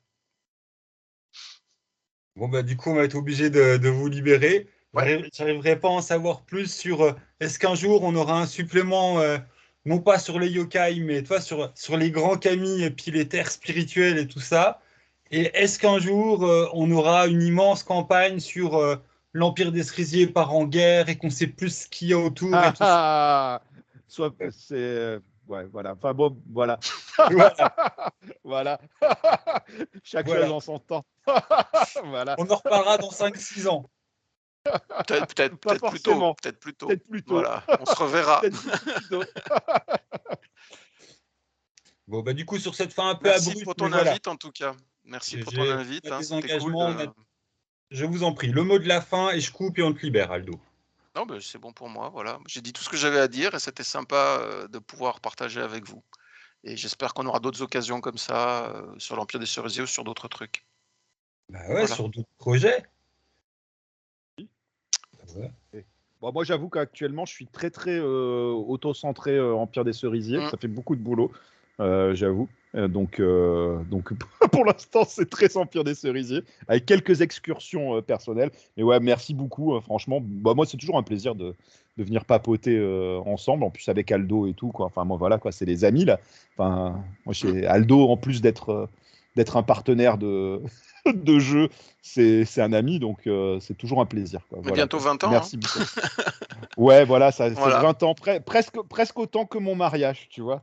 Bon, bah, du coup, on va être obligé de vous libérer.
Ouais.
J'arriverai pas à en savoir plus sur est-ce qu'un jour on aura un supplément, non pas sur les yokai, mais toi, sur les grands kami et puis les terres spirituelles et tout ça. Et est-ce qu'un jour on aura une immense campagne sur l'Empire des Cerisiers part en guerre et qu'on sait plus ce qu'il y a autour et tout ça.
Soit c'est. Ouais, voilà. Enfin bon, voilà.
Voilà.
Voilà. Chaque
Voilà.
chose en son temps. Voilà.
On en reparlera dans 5-6 ans.
Peut-être plus tôt. Peut-être plus tôt.
Peut-être plus tôt.
Voilà. On se reverra.
Bon, bah, du coup, sur cette fin un peu
Merci
abrupte.
pour ton invite, en tout cas. Merci pour ton invite.
Des
C'était
engagements.
cool.
Je vous en prie. Le mot de la fin et je coupe et on te libère, Aldo.
Non, mais c'est bon pour moi. Voilà. J'ai dit tout ce que j'avais à dire et c'était sympa de pouvoir partager avec vous. Et j'espère qu'on aura d'autres occasions comme ça sur l'Empire des Cerisiers ou sur d'autres trucs.
Bah ouais, voilà. Sur d'autres projets.
Ouais. Bon, moi, j'avoue qu'actuellement, je suis très, très auto-centré Empire des Cerisiers. Ça fait beaucoup de boulot, j'avoue. Donc, pour l'instant, c'est très Empire des Cerisiers, avec quelques excursions personnelles. Mais ouais, merci beaucoup, franchement. Bah, moi, c'est toujours un plaisir de venir papoter ensemble, en plus avec Aldo et tout, quoi. Enfin, moi, voilà, quoi, c'est les amis, là. Enfin, moi, chez Aldo, en plus d'être un partenaire de jeu, c'est un ami, donc c'est toujours un plaisir, quoi. Voilà,
bientôt 20 ans.
Merci beaucoup. Ouais, voilà, ça c'est 20 ans, presque autant que mon mariage, tu vois.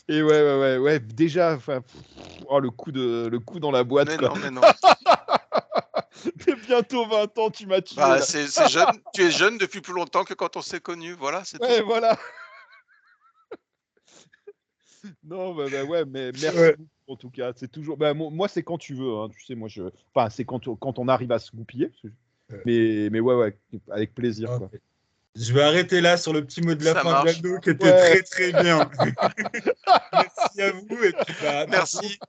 Et ouais, déjà, le coup dans la boîte.
Mais
quoi.
non, mais non.
Bientôt 20 ans, tu m'as tué.
Bah, c'est jeune. Tu es jeune depuis plus longtemps que quand on s'est connus. Voilà, c'est
ouais,
tout.
Voilà. Non, bah ouais, mais merci beaucoup, en tout cas. C'est toujours. Bah, moi, c'est quand tu veux. Hein, tu sais, moi, Enfin, c'est quand on arrive à se goupiller. Mais ouais, avec plaisir.
Okay.
Quoi.
Je vais arrêter là sur le petit mot de la fin d'Aldo qui était très très bien. Merci à vous. Et puis,
merci.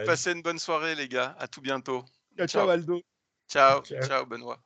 Passez une bonne soirée, les gars. À tout bientôt.
Ciao, Aldo.
Ciao, Benoît.